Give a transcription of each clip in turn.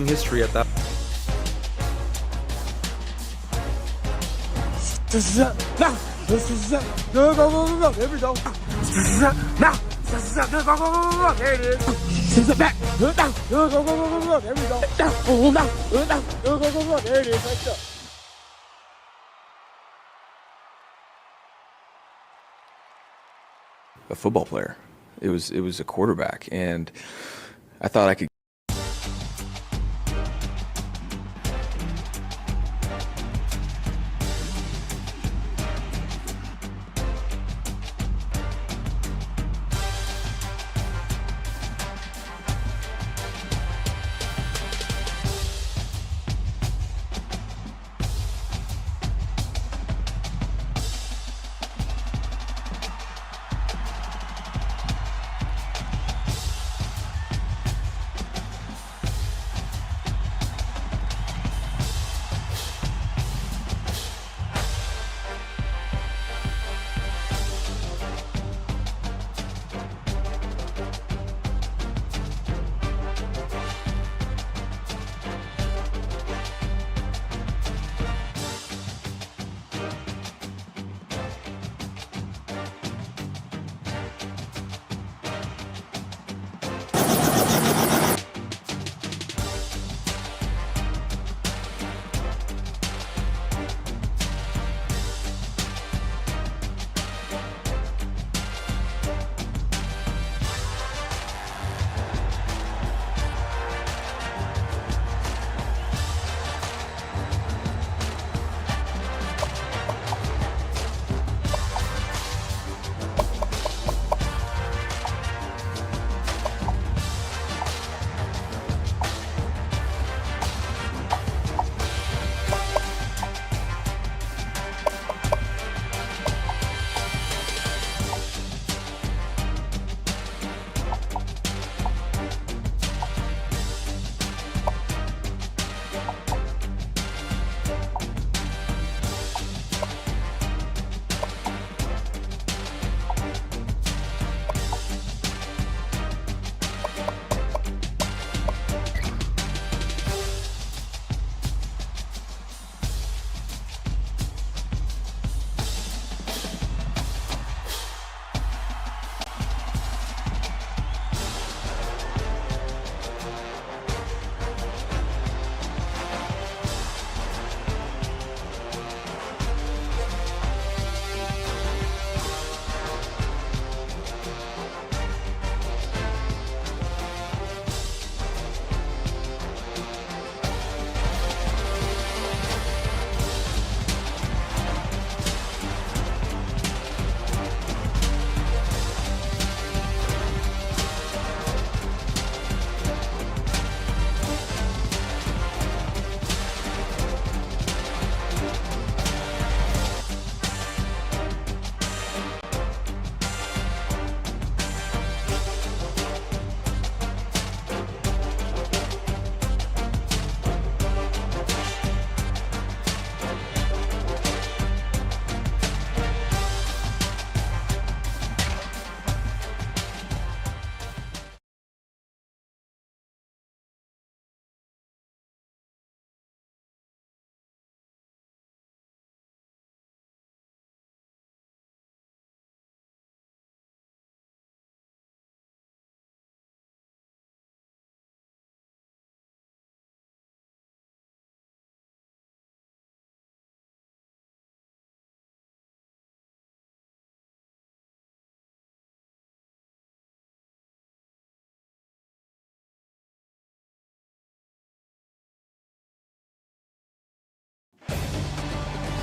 history at that. Go, go, go, go, go. There we go. Now. Go, go, go, go, go. There it is. Back. Go, go, go, go, go, go. There we go. Go, go, go, go. There it is. Right there. A football player. It was a quarterback, and I thought I could.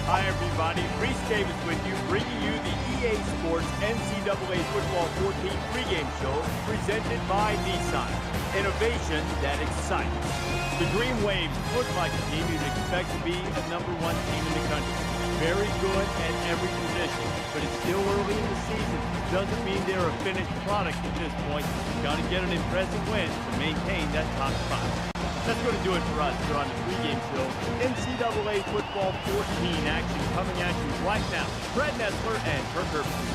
Hi everybody, Reese Davis with you, bringing you the EA Sports NCAA Football 14 pregame show presented by Nissan. Innovation that excites. The Green Waves look like a team you'd expect to be a #1 team in the country. Very good at every position, but it's still early in the season. Doesn't mean they're a finished product at this point. Got to get an impressive win to maintain that top spot. That's going to do it for us here on the pregame show. NCAA Football 14 action coming at you right now. Brett Nessler and Kirk Herbstreit.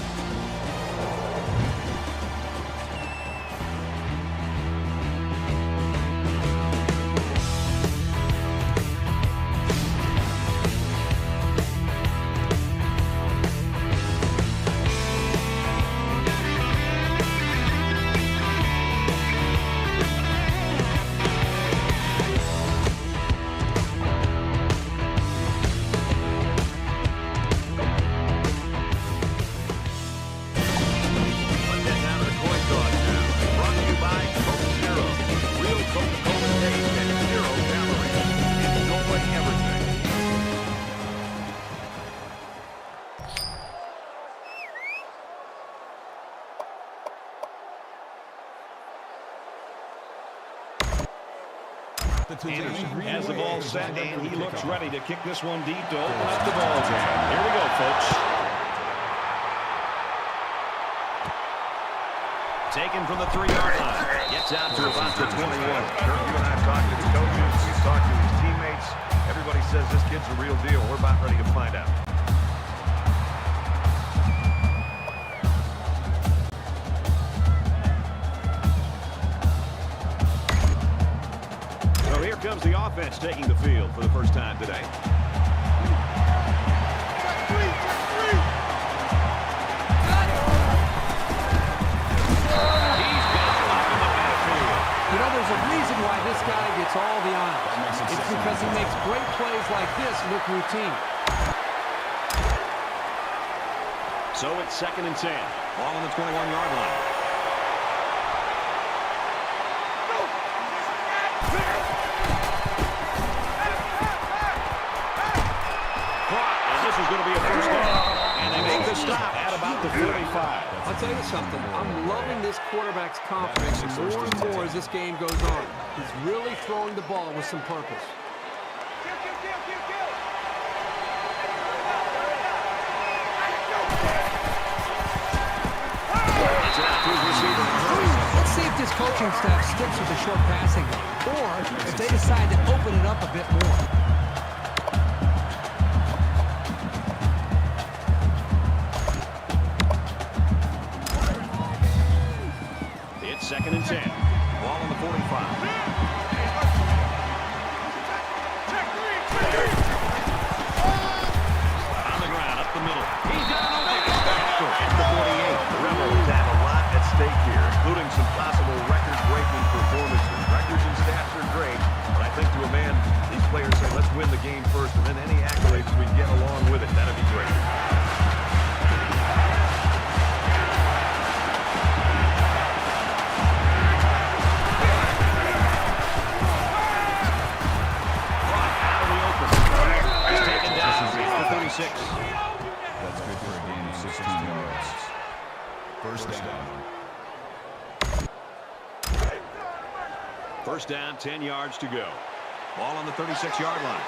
Anderson has the ball set, and he looks ready to kick this one deep to open up the ball game. Here we go, folks. Taken from the 3-yard line. Gets out to about the 21. Kirk, you and I talked to the coaches. We've talked to his teammates. Everybody says this kid's a real deal. We're about ready to find out. So here comes the offense taking the field for the first time today. There's a reason why this guy gets all the honors. It's because he makes great plays like this look routine. So it's 2nd and 10. Ball on the 21-yard line. And this is going to be a first down. And they make the stop at about the 45. I'll tell you something. I'm loving this quarterback's confidence more and more as this game goes on. He's really throwing the ball with some purpose. Let's see if this coaching staff sticks with the short passing game, or if they decide to open it up a bit more. It's 2nd and 10. Ball on the 45. On the ground, up the middle. He's down on the at the 48. The Rebels have a lot at stake here, including some possible record-breaking performances. Records and stats are great, but I think to a man, these players say, let's win the game first, and then any accolades we get along with it, that'd be great. That's good for a gain of 16 yards. First down. First down, 10 yards to go. Ball on the 36-yard line.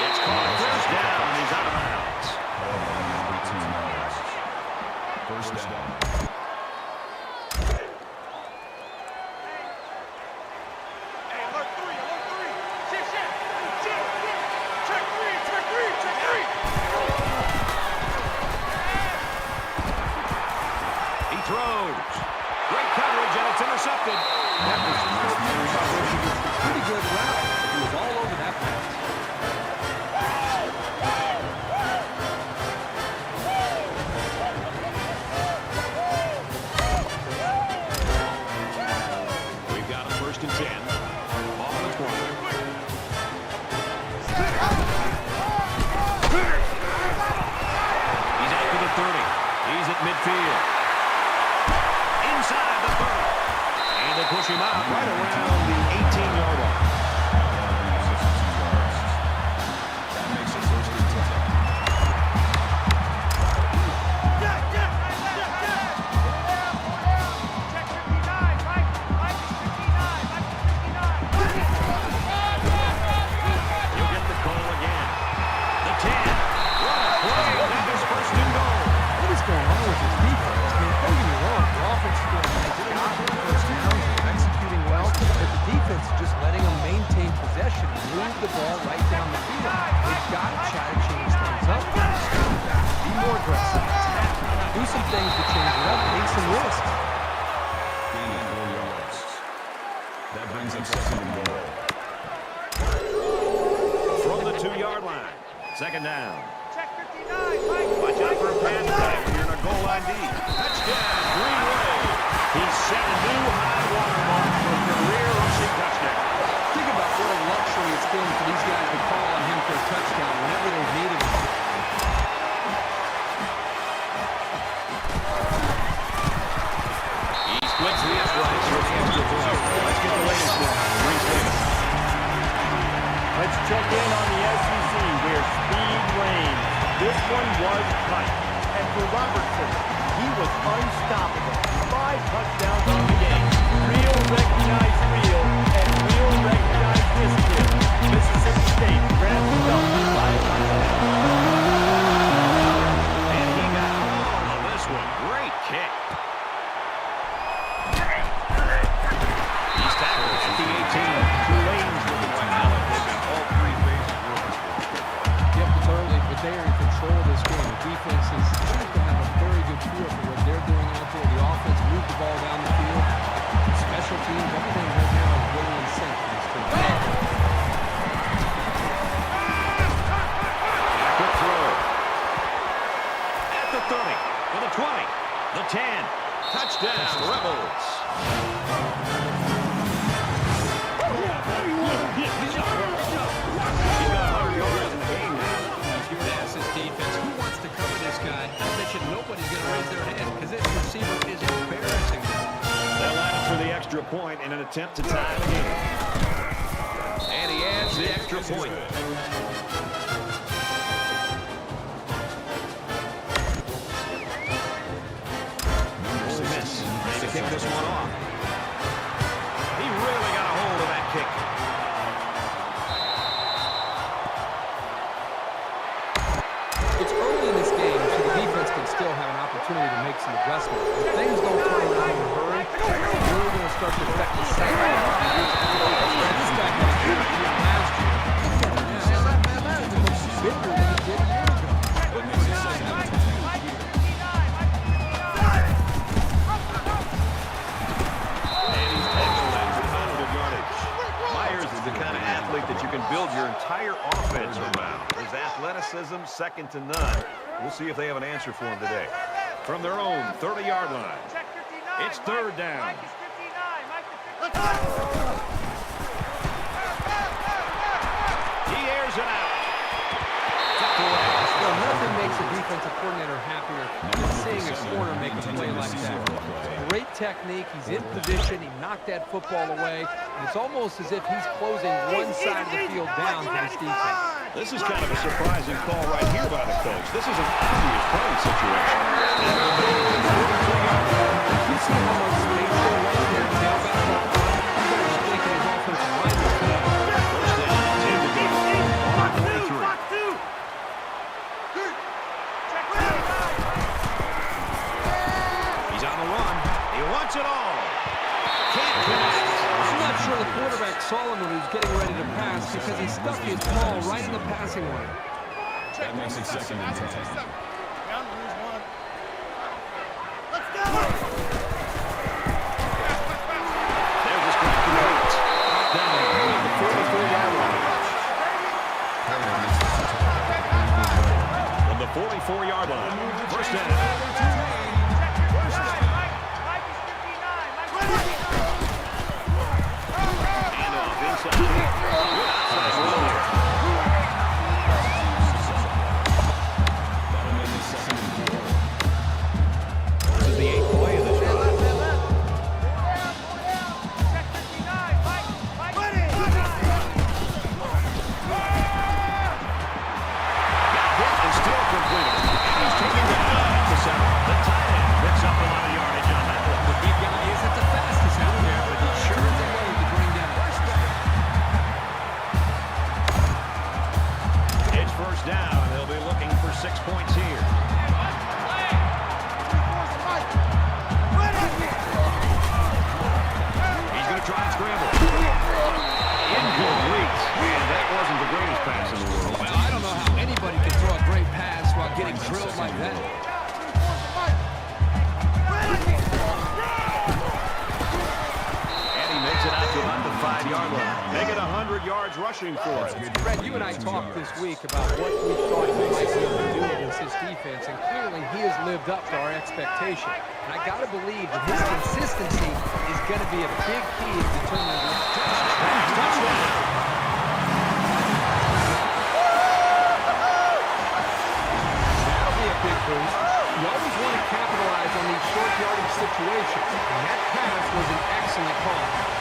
It's caught. First down, and he's out of bounds. 18 yards. First down. Throws. Great coverage, and it's intercepted. That was a pretty good route. He was all over that pass. We've got a 1st and 10. Ball on the 20. He's out to the 30. He's at midfield. Inside the 30. And they push him out right around the 18-yard line. That makes it 1st and 10. You'll get the call again. The 10. What a play. That is 1st and goal. What is going on with this defense? I mean, don't get me wrong. The offense is doing a nice job with first downs. They're executing well, but the defense is just letting them maintain possession and move the ball right down the field. They've got to try to change things up. Be more aggressive. Attack. Do some things to change it up. Take some risks. Gain of 4 yards. That brings up 2nd and goal. From the 2-yard line. 2nd down. Watch out for a pass play when you're in a goal line D. Touchdown, Green Bay. He's set a new high water mark for a career rushing touchdown. Think about what a luxury it's been for these guys to call on him for a touchdown whenever they've needed him. He splits the uprights for the extra point. Let's get the latest now. Let's check in on the SEC where speed reigns. This one was tight. And for Robert unstoppable. 5 touchdowns on the game. Real recognize real, and real recognize this kid. Mississippi State grabs the belt by a touchdown. And he got all of this one. Great kick. He's tackled at the 18. Tulane's looking like Allen. They've got all 3 bases working for him. Yep, it's early, but they are in control of this game. The defense seems to have a very good feel for what they're doing out there. The offense moved the ball down the field. Special teams, everything right now is really in sync for this team. Quick throw. At the 30, to the 20, the 10. Touchdown, Rebels. He's got 100 yards in the game now. You would ask this defense, who wants to cover this guy? I bet you nobody's going to raise their hand because this receiver is embarrassing them. They'll line up for the extra point in an attempt to tie the game. And he adds the extra point. Ole Miss trying to kick this one off. He really got a hold of that kick. It's early in this game, so the defense can still have an opportunity to make some adjustments. If things don't turn around in a hurry, it's really going to start to affect the second half. This guy had a good year last year. He looks bigger than he did a year ago. And he's excellent with positive yardage. Myers is the kind of athlete that you can build your entire offense around. His athleticism, second to none. We'll see if they have an answer for him today. From their own 30-yard line, it's third down. He airs it out. Tucked away. Well, nothing makes a defensive coordinator happier than seeing a corner make a play like that. Great technique. He's in position. He knocked that football away. And it's almost as if he's closing one side of the field down for this defense. This is kind of a surprising call right here by the coach. This is an obvious punting situation. You see how much space there was there to nail back that punt? He's almost making his offensive line look good. First down, 10 to go. On 23. He's on the run. He wants it all. Can't connect. I'm not sure the quarterback saw him when he was getting ready to pass because he stuck his ball right in the passing lane. That makes it second and 10. They're just going to wait. Down at the 44-yard line. From the 44-yard line. First down. Down. They'll be looking for 6 points here. He's going to try and scramble. Incomplete. And that wasn't the greatest pass in the world. Well, I don't know how anybody can throw a great pass while getting drilled like that. And he makes it out to about the 5-yard line. Make it 100 yards rushing for him. Fred, you and I talked this week about what we thought he might be able to do against this defense, and clearly he has lived up to our expectation. And I got to believe that his consistency is going to be a big key in determining the touchdown. That'll be a big boost. You always want to capitalize on these short yardage situations, and that pass was an excellent call.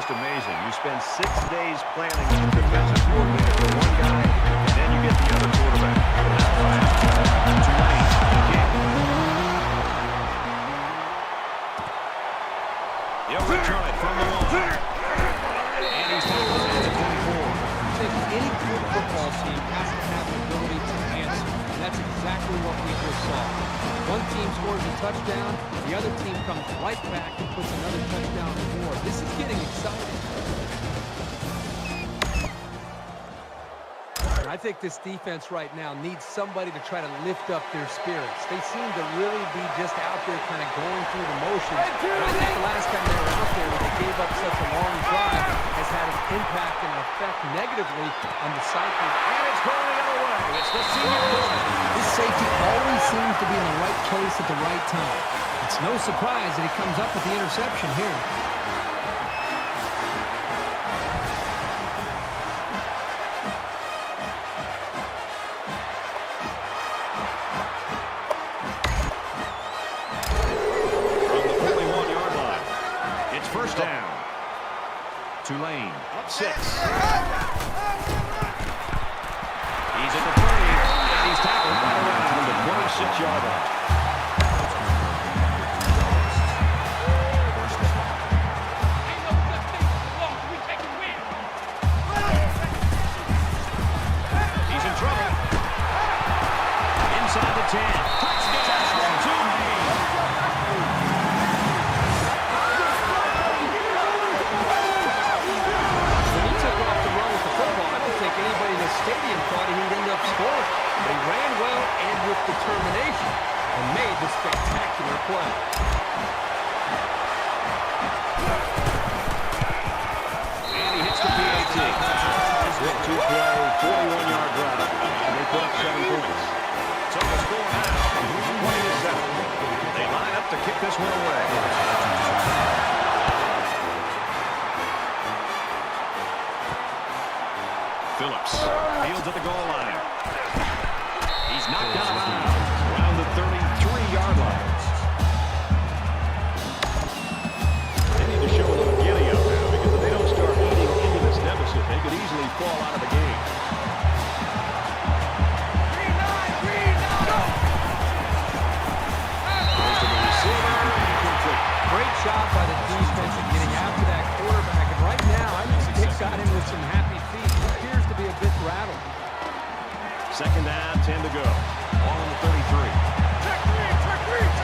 just amazing. You spend 6 days planning as a defensive coordinator for one guy, and then you get the other quarterback. He'll return it from the line. And he's tackled at the 24. I think any good football team has to have the ability to answer. And that's exactly what we just saw. One team scores a touchdown, the other team comes right back and puts another touchdown on the board. This is getting exciting. I think this defense right now needs somebody to try to lift up their spirits. They seem to really be just out there kind of going through the motions. And I think the last time they were out there when they gave up such a long drive has had an impact and an effect negatively on the psyche. And it's going the other way. It's the senior quarterback. This safety always seems to be in the right place at the right time. It's no surprise that he comes up with the interception here. Tulane, up 6. He's at the 30, and he's tackled right around the 26-yard line. He's in trouble. Inside the 10. Touchdown, Tulane. Anybody in the stadium thought he'd end up scoring. But he ran well and with determination and made the spectacular play. And he hits the PAT. With 2-play, 41-yard drive. And they put up 7 points. So the score now, 20-7. They line up to kick this one away. Phillips fields at the goal line. He's knocked out of bounds around the 33-yard line. They need to show a little giddy up now because if they don't start eating into this deficit, they could easily fall out of the game. Goes to the receiver, incomplete. Great job by the defense in getting after that quarterback. And right now, I think Dick's got him with some happy feet. Be a bit rattled. Second down, 10 to go. Ball on the 33. Check three. And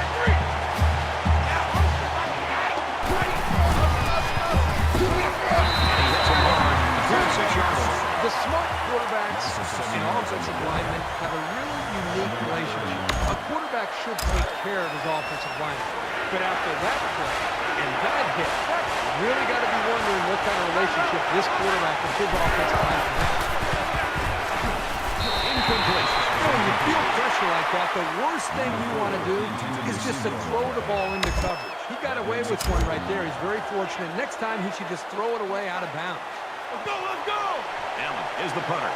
he hits a mark, 36-yard line. The smart quarterbacks and offensive linemen have a really unique relationship. A quarterback should take care of his offensive lineman. But after that play and that hit, you really got to be wondering what kind of relationship this quarterback and his offensive lineman have. Incomplete. When you feel pressure like that, the worst thing you want to do is just to throw the ball into coverage. He got away with one right there. He's very fortunate. Next time, he should just throw it away out of bounds. Let's go! Allen is the punter.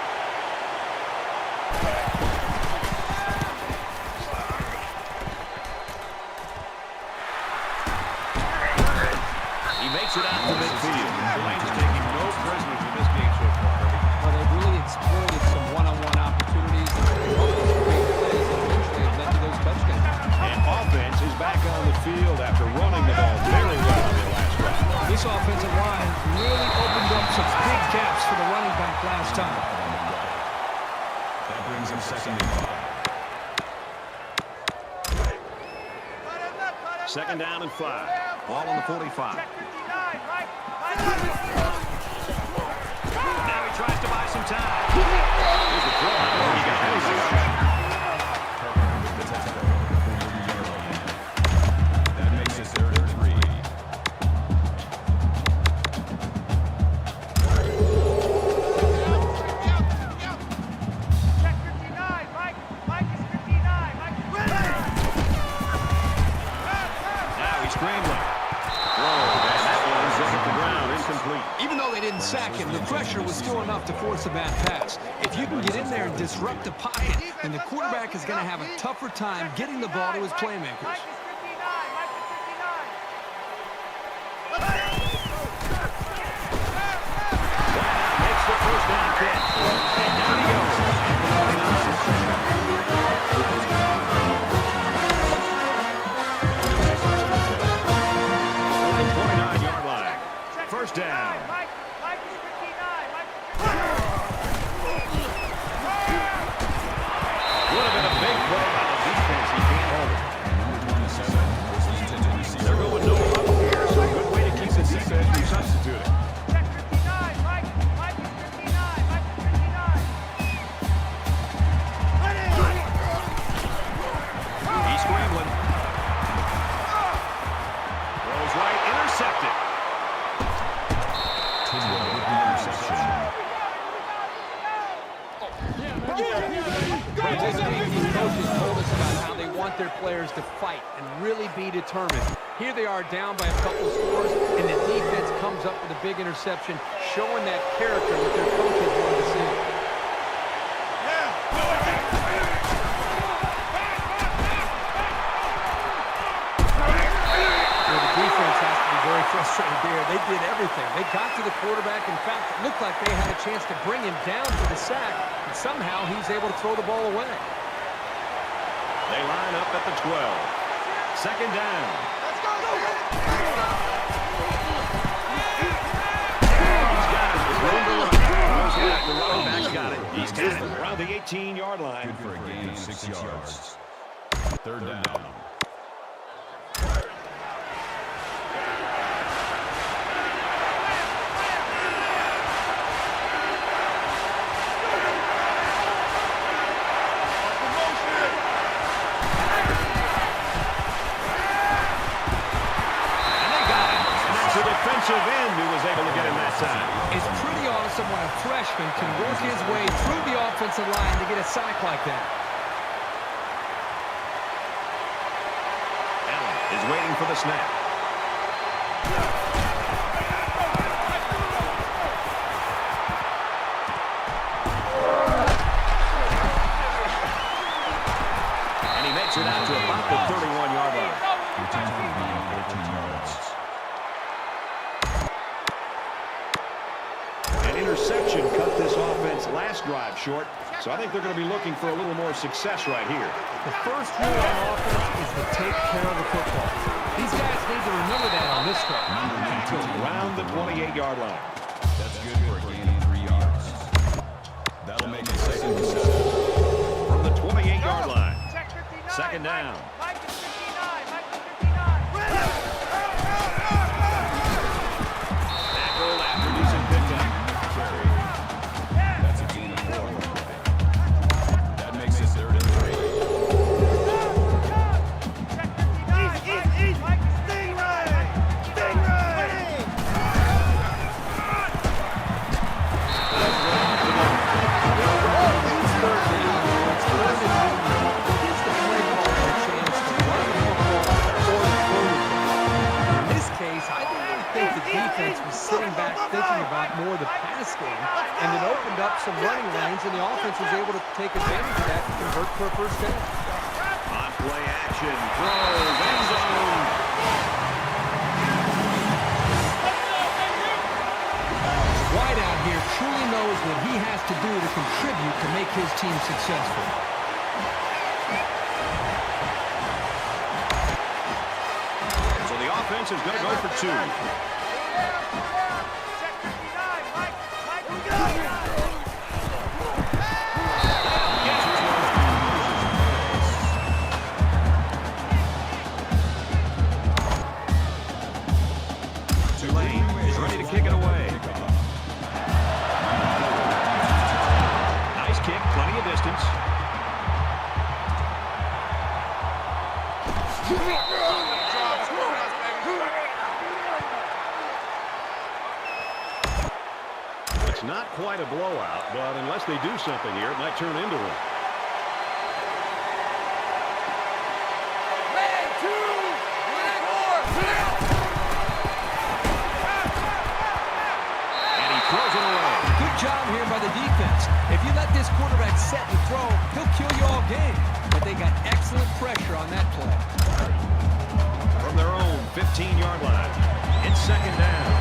He makes it out to midfield. Tulane's taking no prisoners in this game so far. Well, they've really exploited some one-on-one opportunities. And great plays that eventually have led to those touchdowns. And offense is back on the field after running the ball very well on their last drive. This offensive line really opened up some big gaps for the running back last time. That brings him second and 5. Second down and 5. Ball on the 45. Now he tries to buy some time. Here's the throw. He got That makes it 3rd and 3. Check 59, Mike. Mike is 59. Mike is ready. Now he's scrambling. Whoa, that one's up at the ground, incomplete. Even though they didn't sack him, the pressure was still enough to force a bad pass. If you can get in there and disrupt the pocket, then the quarterback is going to have a tougher time getting the ball to his playmakers. Mike is 59. Mike is 59. This game, these coaches told us about how they want their players to fight and really be determined. Here they are down by a couple scores, and the defense comes up with a big interception, showing that character that their coaches wanted to see. Very frustrated there. They did everything. They got to the quarterback. In fact, it looked like they had a chance to bring him down for the sack, and somehow he's able to throw the ball away. They line up at the 12. Second down. Let's go! He's got it. There's room to run. The running back's got it. He's got it around the 18-yard line. Good for a gain of 6 yards. Third down. Defensive end who was able to get him that time. It's pretty awesome when a freshman can work his way through the offensive line to get a sack like that. Allen is waiting for the snap. And he makes it out to about the 31-yard line. Return for a gain of 14 yards. Interception cut this offense last drive short, so I think they're going to be looking for a little more success right here. The first rule on offense is to take care of the football. These guys need to remember that on this drive. Around the 28-yard line. That's good for a gain of 3 yards. That'll make it 2nd and 7. From the 28-yard line. Second down. Tackled after decent pickup. That's a gain of 4 on the play. That makes it 3rd and defense was sitting back thinking about more of the pass game, and it opened up some running lanes, and the offense was able to take advantage of that to convert for a first down. On play action, throws, end zone. White out here truly knows what he has to do to contribute to make his team successful. So the offense is going to go for 2. Kick it away. Nice kick, plenty of distance. It's not quite a blowout, but unless they do something here, it might turn into one. Job here by the defense. If you let this quarterback set and throw, he'll kill you all game. But they got excellent pressure on that play. From their own 15-yard line, it's second down.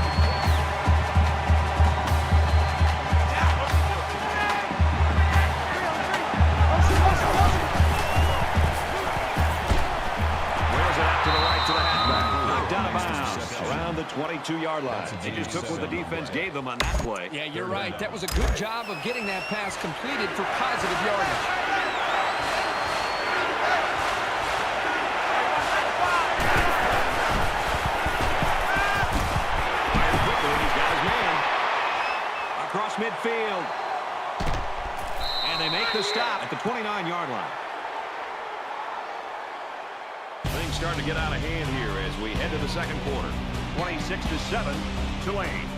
Wheels it out to the right to the halfback. Knocked out of bounds. Around the 22-yard line. They just took what the defense gave them on that play. Yeah, you're right. That was a good job of getting that pass completed for positive yardage. Fired quickly. He's got his man. Across midfield. And they make the stop at the 29-yard line. Things starting to get out of hand here as we head to the second quarter. 26-7, Tulane.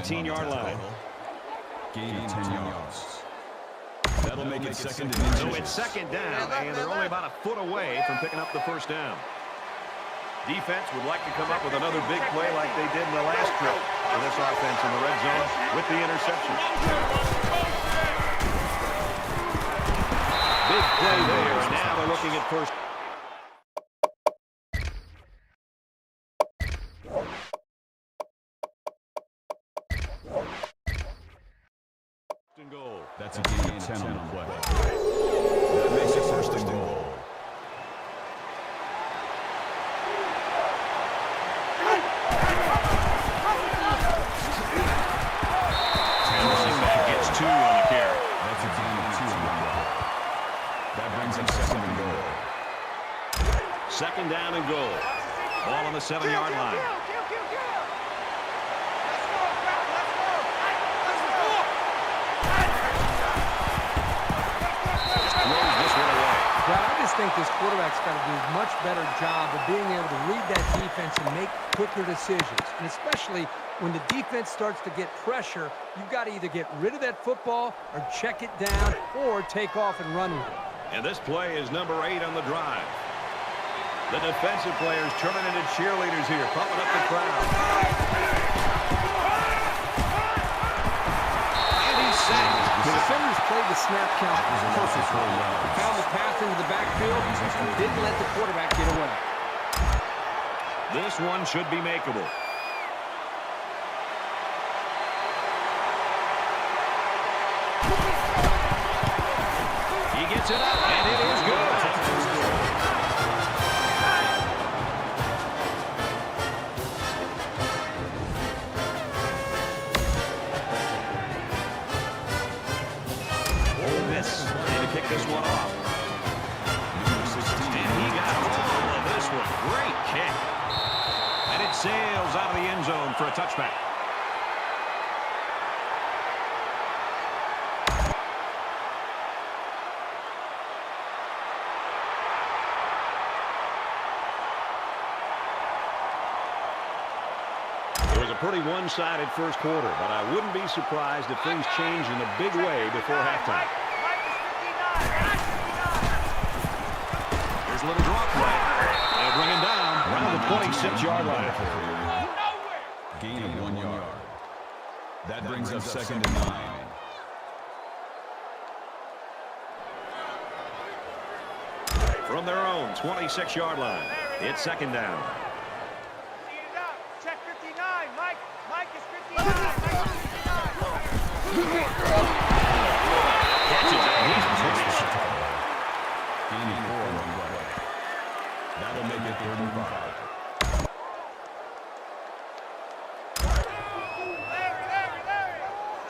18-yard line. Gain of 10 yards. That'll make it second and So inches. it's second down, and they're only about a foot away from picking up the first down. Defense would like to come up with another big play like they did in the last trip for this offense in the red zone with the interception. Big play there, and now they're looking at first. And goal. That's a gain of 10 on the play. That makes it first and goal. Gets 2 on the carry. That's a gain of 2 on the play. That brings up second and goal. Second down and goal. Ball on the 7-yard line. Brad, I just think this quarterback's got to do a much better job of being able to read that defense and make quicker decisions. And especially when the defense starts to get pressure, you've got to either get rid of that football or check it down or take off and run with it. And this play is number 8 on the drive. The defensive players turning into cheerleaders here, pumping up the crowd. And he's sacked. The defenders played the snap count perfectly. Found the path into the backfield and didn't let the quarterback get away. This one should be makeable. He gets it up, and it is good. Ole Miss ready to kick this one off. And he got all of this one. Great kick. And it sails out of the end zone for a touchback. It was a pretty one-sided first quarter, but I wouldn't be surprised if things change in a big way before halftime. Here's a little draw play. They'll bring him down around the 26-yard line. Gain of 1 yard. That brings up second and 9. From their own 26-yard line, it's second down. Check 59. Mike is 59. Catches it. He's pushed. Gain of 4 on the play. That'll make it 3rd and 5. Larry.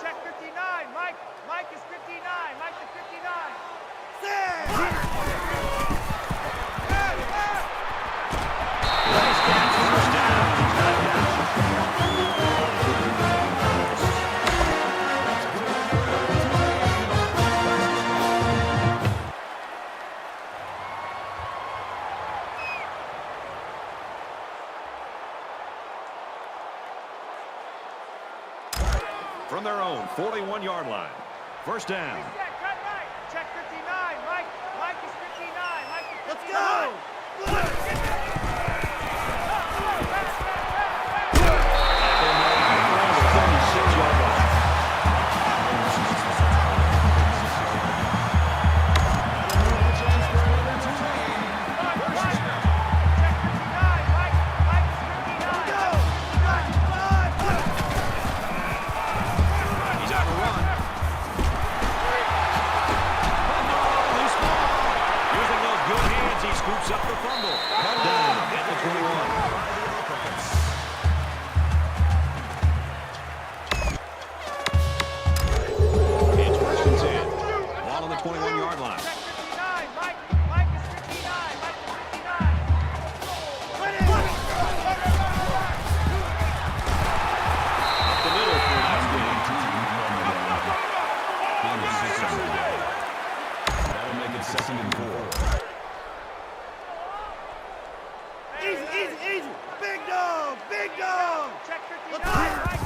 Check 59. Mike is 59. Mike is 59. First down. From their own 41-yard line. First down. Check 59. Mike is 59. Mike is 59. Let's go. He's on the run. Using those good hands, he scoops up the fumble. Down at the 21. It's first and 10. Ball on the 21-yard line. Check 59. Mike is 59. Mike is 59. Up the middle for that game. Gain of 6 on the play. That'll make it second and 4. Easy. Big dog. Check 59. Mike.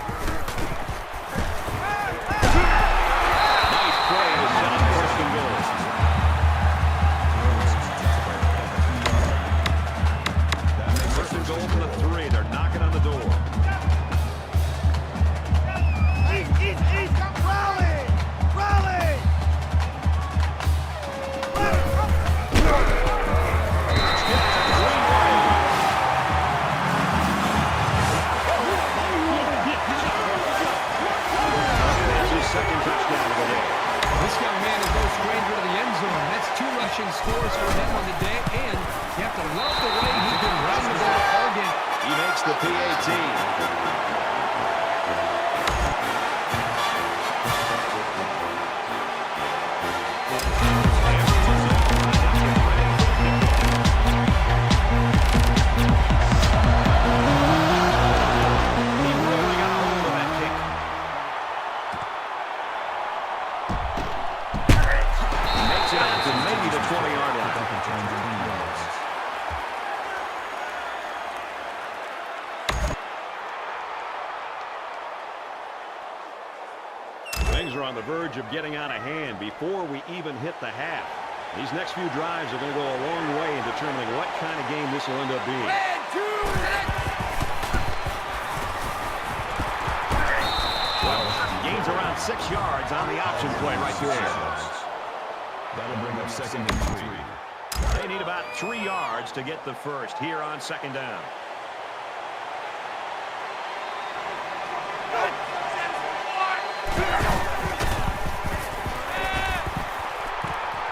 PAT. Things are on the verge of getting out of hand before we even hit the half. These next few drives are going to go a long way in determining what kind of game this will end up being. Well, gains around 6 yards on the option play right there. That'll bring up 2nd and 3. They need about 3 yards to get the first here on 2nd down.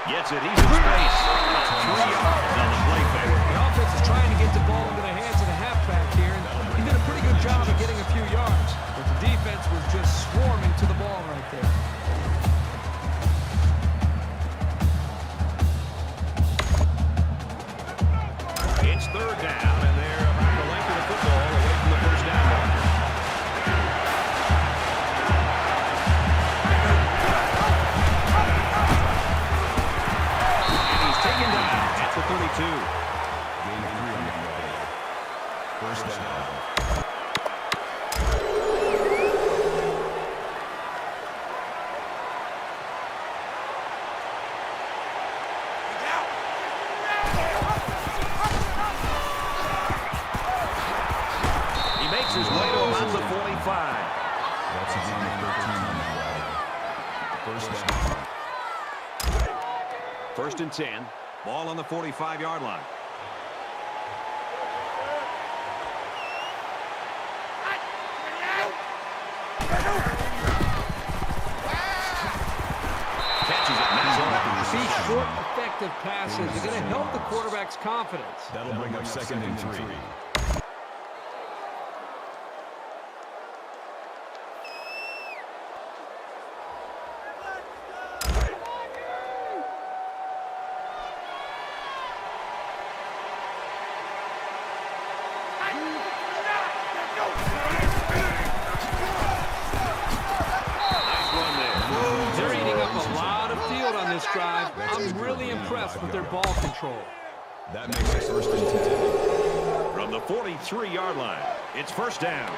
Gets it, he's in space. About 3 yards on the play fake. The offense is trying to get the ball into the hands of the halfback here, and he did a pretty good job of getting a few yards. But the defense was just swarming to the ball right there. It's 3rd down, and they're about the length of the football away from the first down marker. And he's taken down at the 32. Gain 3 on the play. First down. His way to about the 45. That's a gain of 13 on the play. First down. 1st and 10. Ball on the 45-yard line. Catches it. These short, effective passes are going to help the quarterback's confidence. That'll bring up 2nd and 3. Drive. I'm really impressed with their ball control. That makes it 1st and 10. From the 43-yard line, it's 1st down.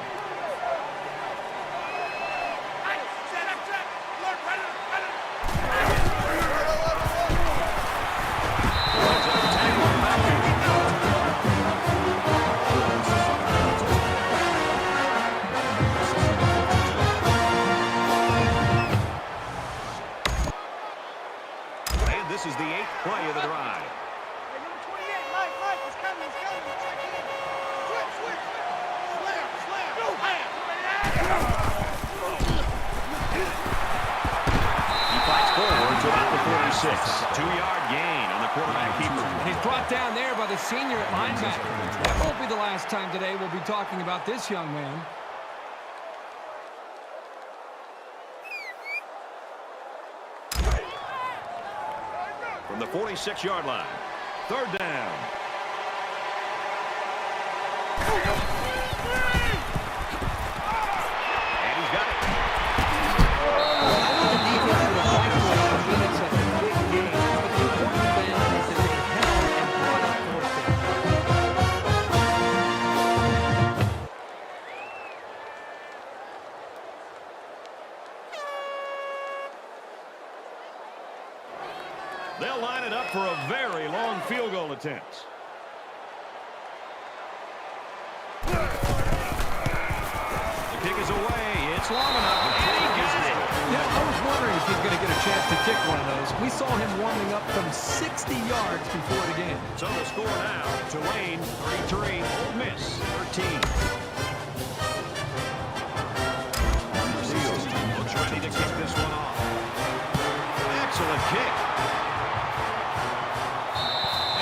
This is the 8th play of the drive. He fights forward to about the 46. 2-yard gain on the quarterback keeper. He's brought down there by the senior at linebacker. That won't be the last time today we'll be talking about this young man. From the 46-yard line, 3rd down. And he's got it. I think the defense would have liked to have been such a big game, but the important thing is that they held and brought up 4th. They'll line it up for a very long field goal attempt. The kick is away. It's long enough. And he gets it. Yeah, I was wondering if he's going to get a chance to kick one of those. We saw him warming up from 60 yards before the game. So the score now, Tulane 33, Ole Miss 13. Looks ready to kick this one off. Excellent kick.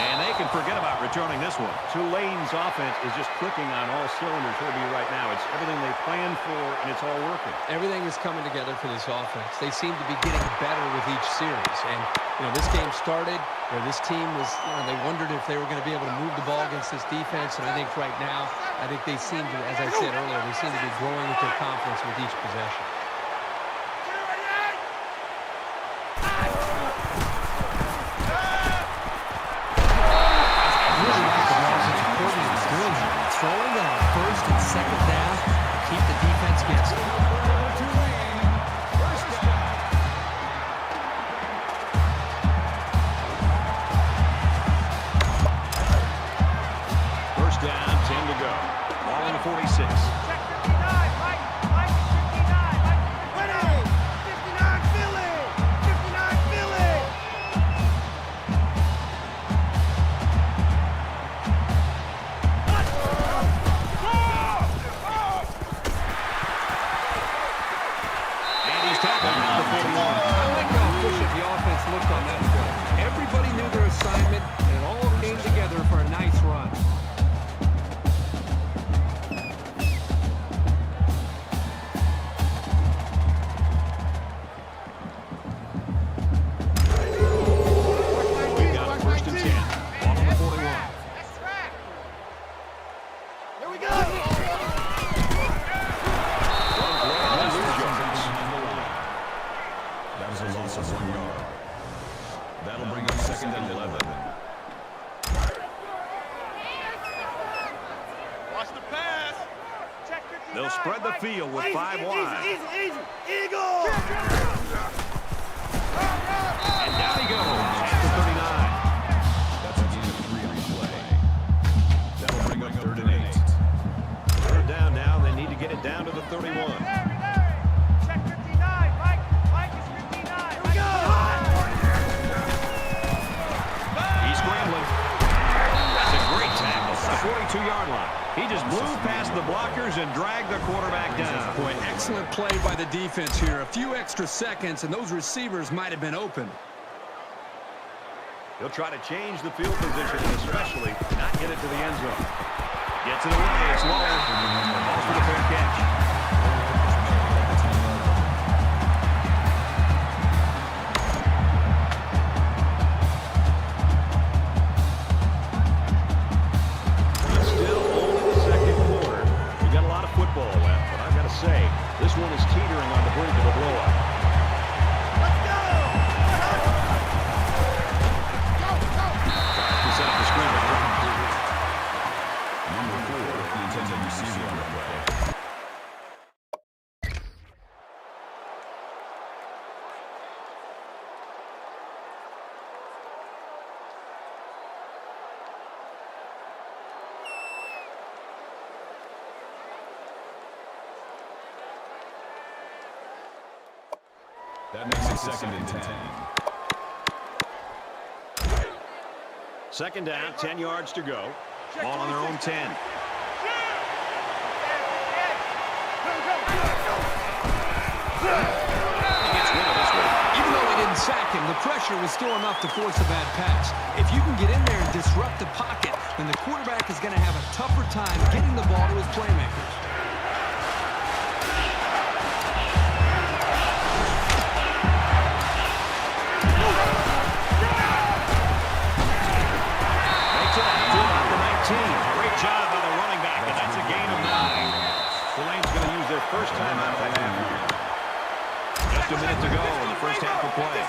And they can forget about returning this one. Tulane's offense is just clicking on all cylinders, Herbie, right now. It's everything they planned for, and it's all working. Everything is coming together for this offense. They seem to be getting better with each series. And, this game started where this team was, they wondered if they were going to be able to move the ball against this defense. And I think right now, they seem to, as I said earlier, they seem to be growing with their confidence with each possession. Throwing it on first and second down, keep the defense guessing. First down, 10 to go. Ball in the 46. They'll spread the field with 5 wide. Easy. Eagle! And down he goes at the 39. That's a gain of 3 on the play. That'll bring up 3rd and 8. Third down now. They need to get it down to the 31. Check 59. Mike is 59. Here we go! He's scrambling. That's a great tackle. The 42-yard line. He just blew past the blockers and dragged the quarterback down. Boy, excellent play by the defense here. A few extra seconds, and those receivers might have been open. He'll try to change the field position, and especially not get it to the end zone. Gets it away. It's low. Balls for the fair catch. This one is teetering on the brink of a blowout. Let's go! Tries to set up the screen. Number 4, the intended receiver on the play. That makes it 2nd and 10. Second down, 10 yards to go. Ball on their own 10. He gets rid of this one. Even though they didn't sack him, the pressure was still enough to force a bad pass. If you can get in there and disrupt the pocket, then the quarterback is going to have a tougher time getting the ball to his playmakers. Great job by the running back, and that's a gain of 9. Tulane's going to use their first time out of the half here. Just a minute to go in the first half of play.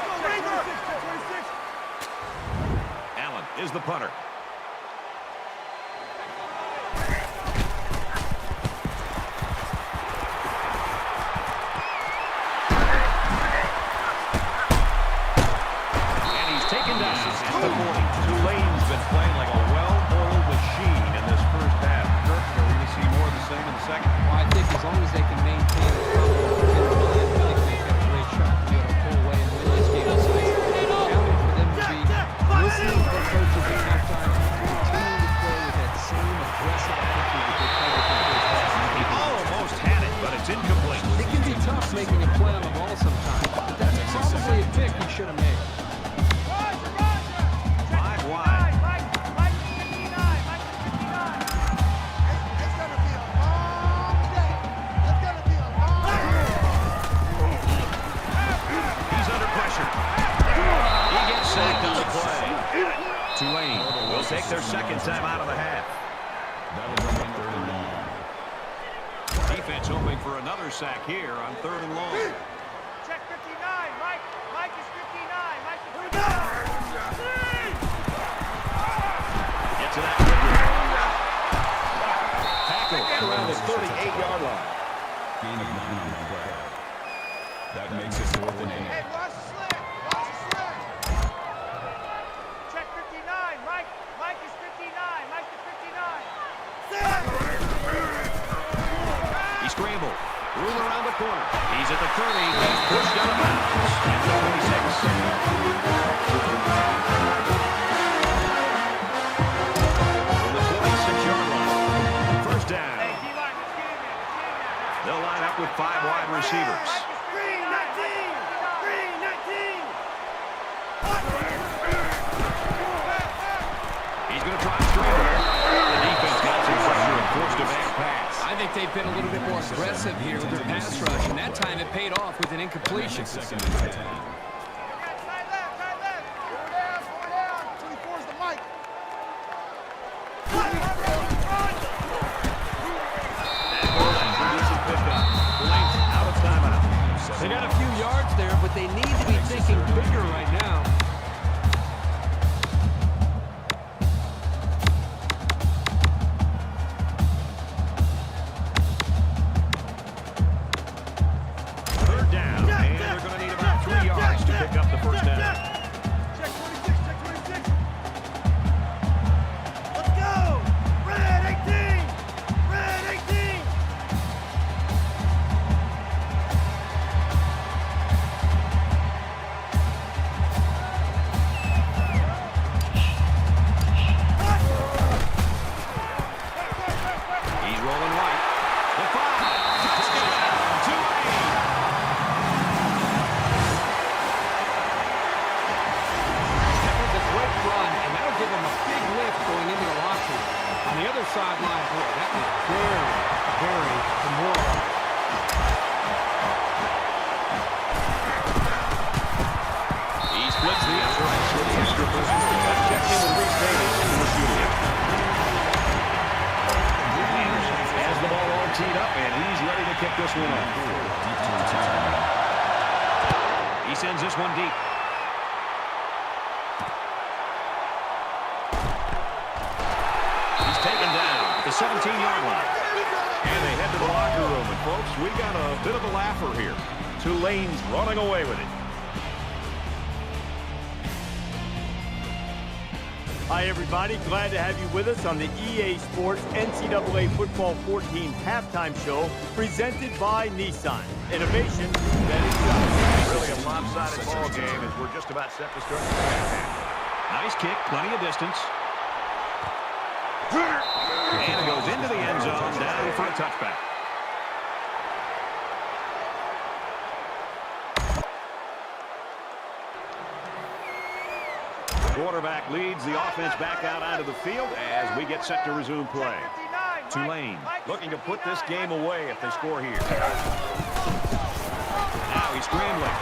Allen is the punter. And he's taken down at the 40. Tulane's been playing like a well-oiled machine in this first half. Kirk, are we going to see more of the same in the second? Well, I think as long as they can maintain the confidence, I think they've got a great shot to be able to pull away and win this game. So it's a challenge for them to be listening to the coaches at halftime, continuing to play with that same aggressive attitude that they played with in the first half. He almost had it, but it's incomplete. It can be tough making a play on the ball sometimes, but that's probably a pick he should have made. 5 wide. play. Tulane will take their second time out of the half. That'll bring up 3rd and long. Defense hoping for another sack here on 3rd and long. Check 59, Mike. Mike is 59. Mike is 59. Get to that. Tackle around the 38-yard line. Gain of 9 on the play. That makes it 4th and 8. Hey, watch the slant. Watch the slant. Check 59, Mike. Mike is 59. Mike is 59. He scrambled. Room around the corner. He's at the 30. He's pushed out of bounds. At the 26. From the 26-yard line. First down. Hey, D-line, let's get in there. Let's get in there. They'll line up with 5 wide receivers. Green 19. Green 19. He's going to try and scramble. The defense got some pressure and forced a bad pass. I think they've been a little bit more aggressive here with their pass rush, and that time it paid off with an incompletion. 2nd and 10. Side left, side left. Four down. 24 is the mic. That goal line producing pickup. Tulane's out of timeout. They got a few yards there, but they need to be thinking bigger right now. Sideline, boy, that was very, very immoral. He splits the uprights with the extra position. Let's check in with Reese Davis in the studio. Has the ball all teed up, and he's ready to kick this one off. He sends this one deep. The 17-yard line. And they head to the locker room. And, folks, we got a bit of a laugher here. Tulane's running away with it. Hi, everybody. Glad to have you with us on the EA Sports NCAA Football 14 halftime show presented by Nissan. Innovation that excites. Really a lopsided ball game as we're just about set to start the second half. Nice kick, plenty of distance. And it goes into the end zone, down for a touchback. The quarterback leads the offense back out onto the field as we get set to resume play. Tulane looking to put this game away if they score here. Now he's scrambling.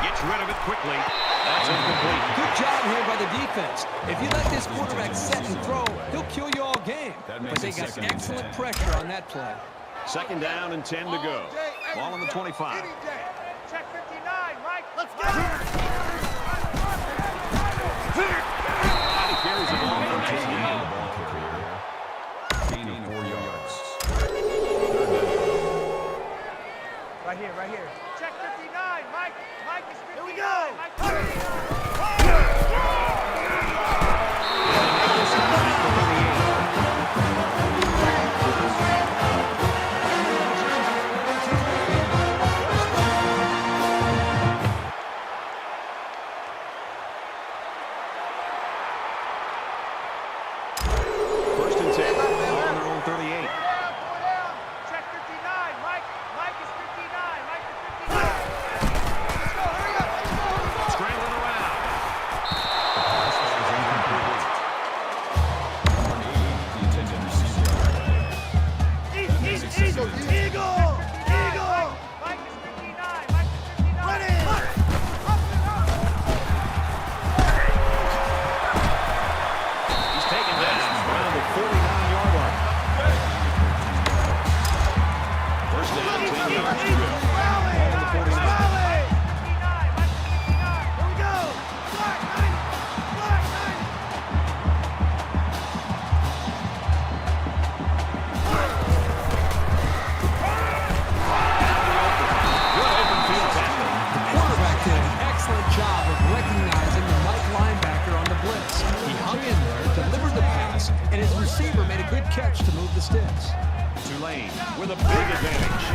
Gets rid of it quickly. That's incomplete. Good job here by the defense. If you let this quarterback set and throw, he'll kill you all game. But they got excellent pressure on that play. Second down and 10 to go. Ball on the 25. Check 59, Mike. Let's go. And he carries the ball for 10 now. Gain of 4 yards. Right here, right here. Check 59, Mike. Mike is 59. Here we go. Mike. First and 10. Ball on their own 38. Check 59, Mike. Mike is 59. Mike is 59. Let's go. Hurry up. Let's go. Scrambling did an excellent job of recognizing the Mike linebacker on the blitz. He hung in there, delivered the pass, and his receiver made a good catch to move the sticks. Tulane with a big advantage.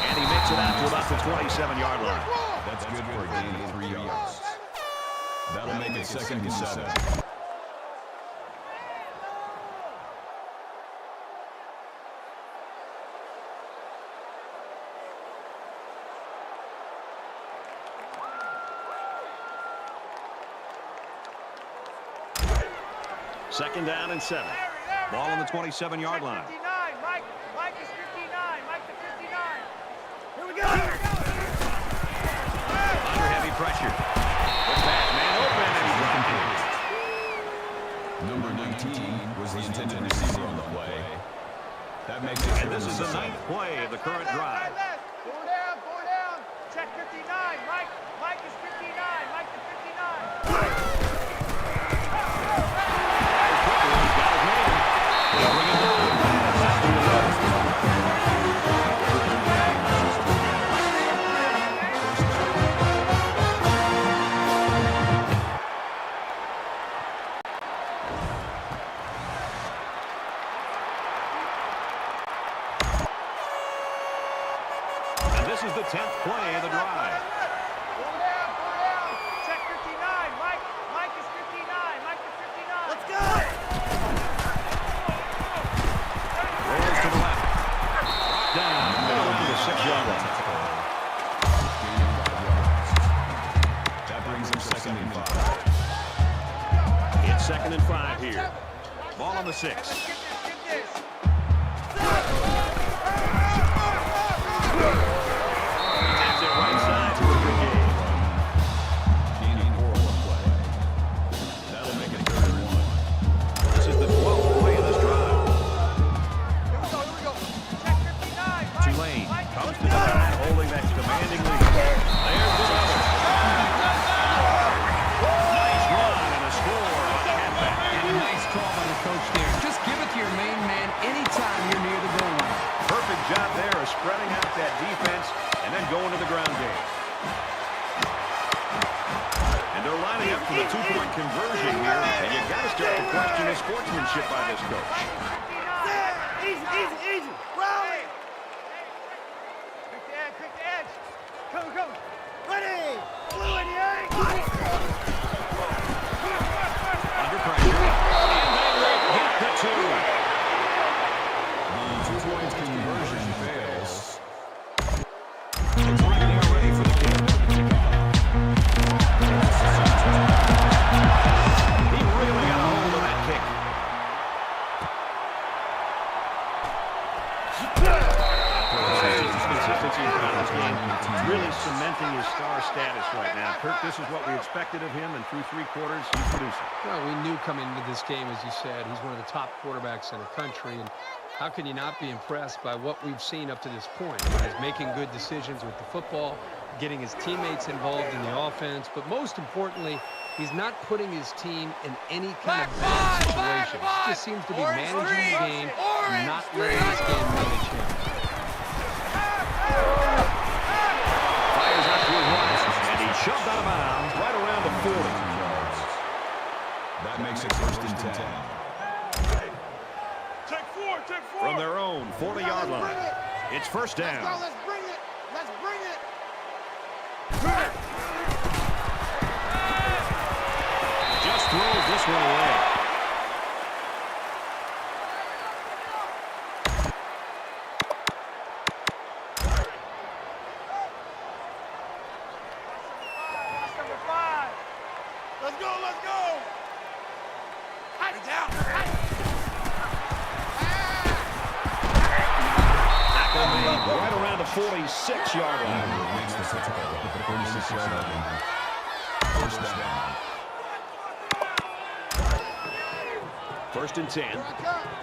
And he makes it out to about the 27-yard line. That's good for a gain of 3 yards. That'll make it 2nd and 7. Second down and 7. Ball on the 27-yard line. 59. Mike is 59. Mike to 59. Here we go. Under heavy pressure. Puts that man open, and he's dropped it. Number 19 was the intended receiver on the play. That makes it. And this is the 9th play of the current drive. Four down. Check 59. Mike is 59. Mike to 59. This is the 10th play of the drive. Four down. Check 59. Mike is 59. Mike to 59. Let's go. Rolls to the left. Brought down. Middle to the 6-yard line. That brings him 2nd and 5. It's 2nd and 5 here. Ball on the 6. Get this. Taps it right side to a good gain. Gaining 4 on the play. That'll make it 3rd and 1. This is the 12th play of this drive. Here we go. Check 59. Tulane comes to the line, holding that commanding lead. There's another. Nice run and a score on the halfback. And a nice call by the coach there. Just give it to your main man anytime you're near the goal line. Perfect job there of spreading out that defense and then going to the ground game. And they're lining up for the 2-point conversion here, and you got to start to question his sportsmanship by this coach. Easy. Rally. Pick the edge. Come. Ready. Blue in the egg. Under pressure. And they will get the 2. The 2-point conversion fails. Looks like they are ready for the kick. He really got a hold of that kick. Consistency around this game. Really cementing his star status right now. Kirk, this is what we expected of him, and through 3 quarters, he's producing. Well, we knew coming into this game, as you said, he's one of the top quarterbacks in the country. And how can you not be impressed by what we've seen up to this point? He's making good decisions with the football, getting his teammates involved in the offense, but most importantly, he's not putting his team in any kind of bad situation. He just seems to be managing the game and not letting this game manage him. Fires out to his right, and he's shoved out of bounds right around the 40. That makes it 1st and 10. Take four. From their own 40-yard line. It's 1st down. Let's bring it. Just throws this one away. That's number 5. Let's go. Hide down. Tackle made right around the 46-yard line. Makes the 46-yard line. 1st down. 1st and 10.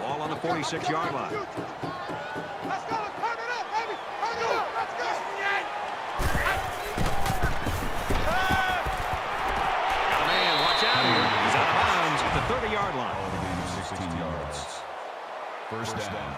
Ball on the 46-yard line. Let's go. Turn it up, baby. Turn it up. Let's go. Got a man, watch out here. He's out of bounds at the 30-yard line. All the gain of 16 yards. 1st down.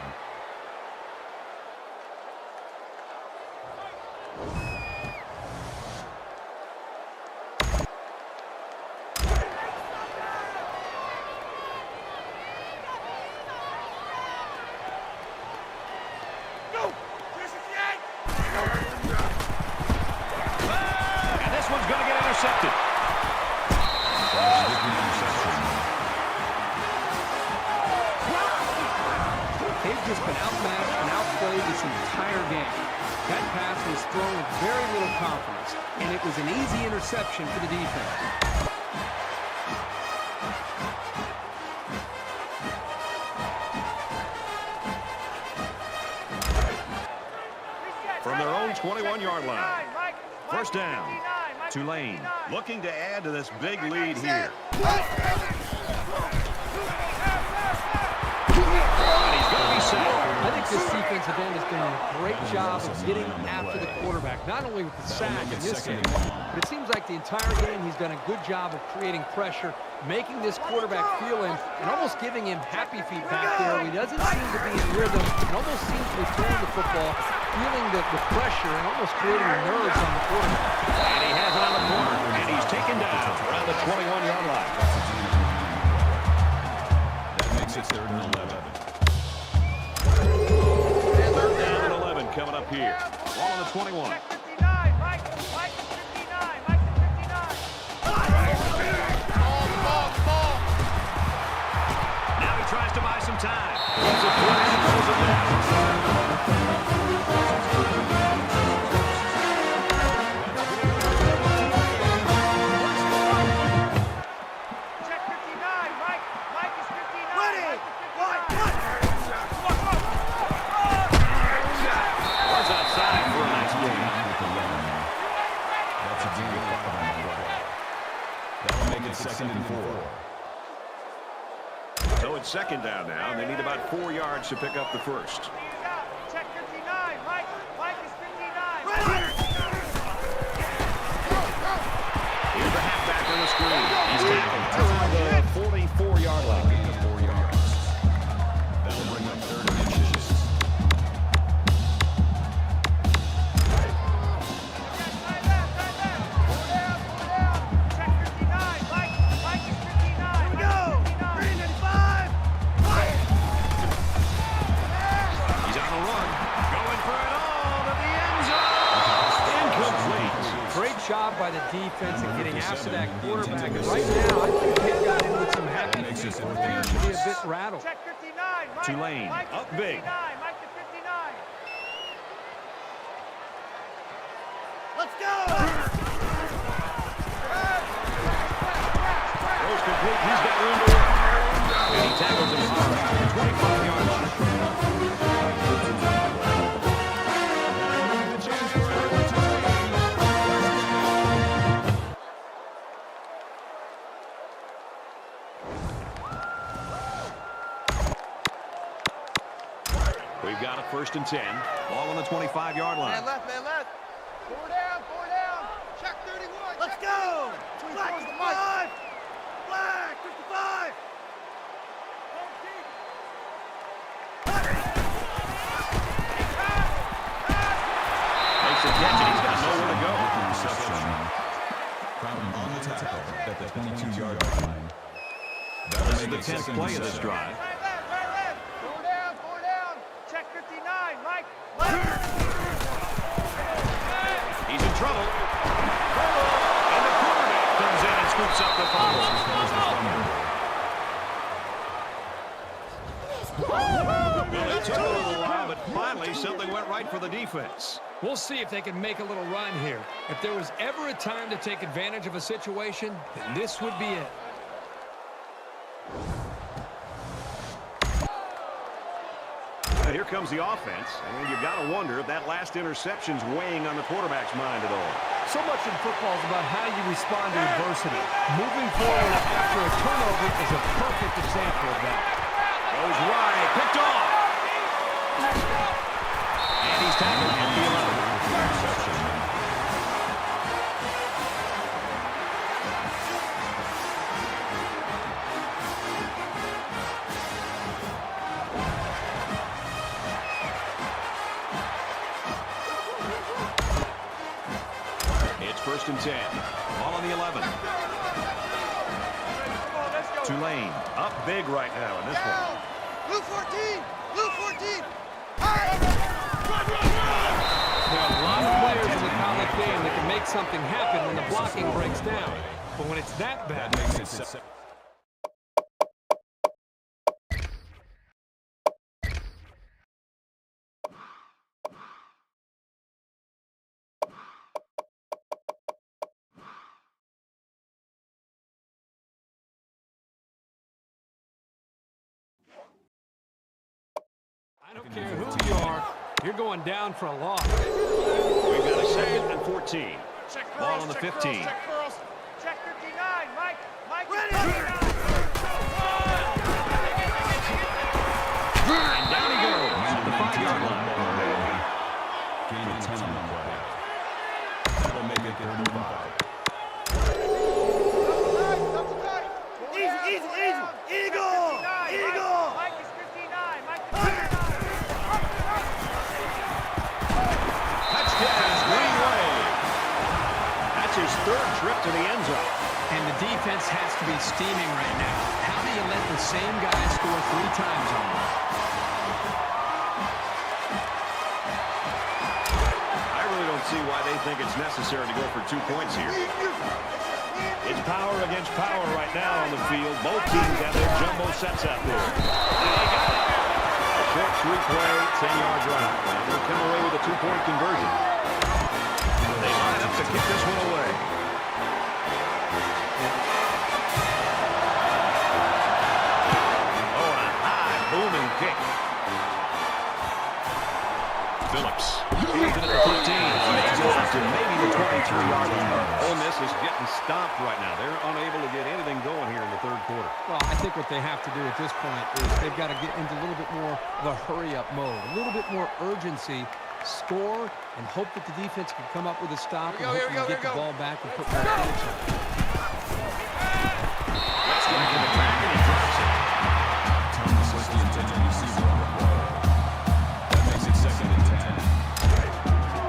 intercepted. They've just been outmatched and outplayed this entire game. That pass was thrown with very little confidence, and it was an easy interception for the defense. From their own 21-yard line. First down. Tulane Looking to add to this big lead here. I think this defensive end has done a great job of getting after the quarterback, not only with the sack in this game, but it seems like the entire game he's done a good job of creating pressure, making this quarterback feel him, and almost giving him happy feet back there. He doesn't seem to be in rhythm, and almost seems to be throwing the football, feeling the pressure, and almost creating nerves on the quarterback. And he has it on the corner, and he's taken down around the 21-yard line. That makes it 3rd and 11. Third down and 11 coming up here. Ball on the 21. Check 59, Mike. Mike is 59. Mike is 59. Now he tries to buy some time. He's a flash and throws it down. Check 59, Mike. Mike is 59. Ready. Runs outside for a nice gain. That's a gain of 5 on the right. That'll make it 2nd and 4. So it's second down now, and they need about 4 yards to pick up the first. Check 59, Mike. Mike is 59. Here's the halfback on the screen. He's tackled around the 44-yard line. Gain of 4 yards. That'll bring up 3rd and inches. Check 59, Mike. Mike is 59. Here we go. 395. He's on the run. Going for it all to the end zone. Incomplete. Great job by the defense in getting after that quarterback. And right now, I think they've got in with some happy feet. They should be a bit rattled. Check 59, Mike. Tulane, Mike is up big. 59. Mike is 59. Let's go. Throws complete. He's got room to work. And he tackles him hard at the 25-yard line. We've got a 1st and 10. Ball on the 25-yard line. Man left. 4 down. Check 31. Let's go. Black 55. Black 55. Makes the catch, and he's got nowhere to go. Reception. Crowden on the tackle at the 22-yard line. That'll This is make the it 10th 2nd play of and this 7. drive. 4 down. Check 59, Mike. He's in trouble. And the quarterback comes in and scoops up the fumble. It took a little while, but finally something went right for the defense. We'll see if they can make a little run here. If there was ever a time to take advantage of a situation, then this would be it. And here comes the offense, and you've got to wonder if that last interception's weighing on the quarterback's mind at all. So much in football is about how you respond to adversity. Moving forward after a turnover is a perfect example of that. Goes right, picked off. And he's tackled at the 11. It's 1st and 10. Ball on the 11. Tulane up big right now in this one. Blue 14. There are a lot of players in the college game that can make something happen when the blocking breaks down. But when it's that bad, That makes it I don't care who you are, you're going down for a loss. We've got a 2nd and 14. Ball on the 15. Check 59, Mike. And down he goes at the 5-yard line. gain of 10 on the play. That'll make it 35. Easy. Eagle. Mike is 59. Mike is 59. Touchdown, Green Wave. That's his 3rd trip to the end zone. And the defense has to be steaming right now. How do you let the same guy score 3 times on them? I really don't see why they think it's necessary to go for 2 points here. It's power against power right now on the field. Both teams have their jumbo sets out there. And they got it. A short 3-play, 10-yard drive. And they'll come away with a 2-point conversion. They line up to kick this one away. Oh, and a high, booming kick. Phillips. He's at the 13. Makes it up to maybe the 23-yard line. Ole Miss is getting stopped right now. They're unable to get anything going here in the 3rd quarter. Well, I think what they have to do at this point is they've got to get into a little bit more of a hurry-up mode, a little bit more urgency, score, and hope that the defense can come up with a stop and hopefully get the ball back and put more points on it. Let's go into the back and he drops it. Thomas was the intended receiver on the play. That makes it 2nd and 10.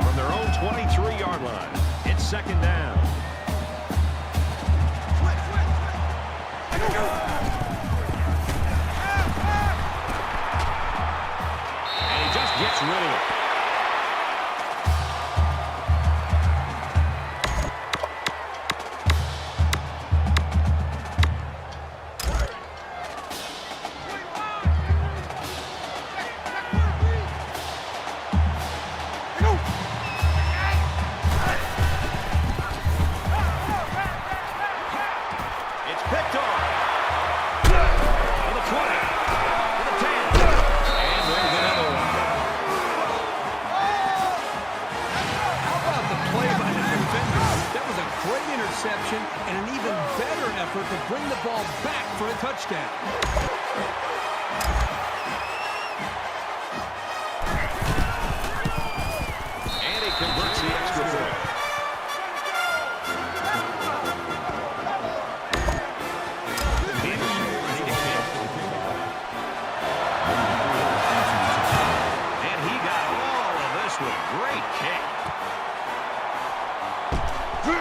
From their own 23-yard line, it's 2nd down. And he just gets rid of it. It's picked off. To the 20. To the 10. And there's another one. How about the play by the defender? That was a great interception and an even better effort to bring the ball back for a touchdown. And he converts the extra point. And he got all of this with a great kick. He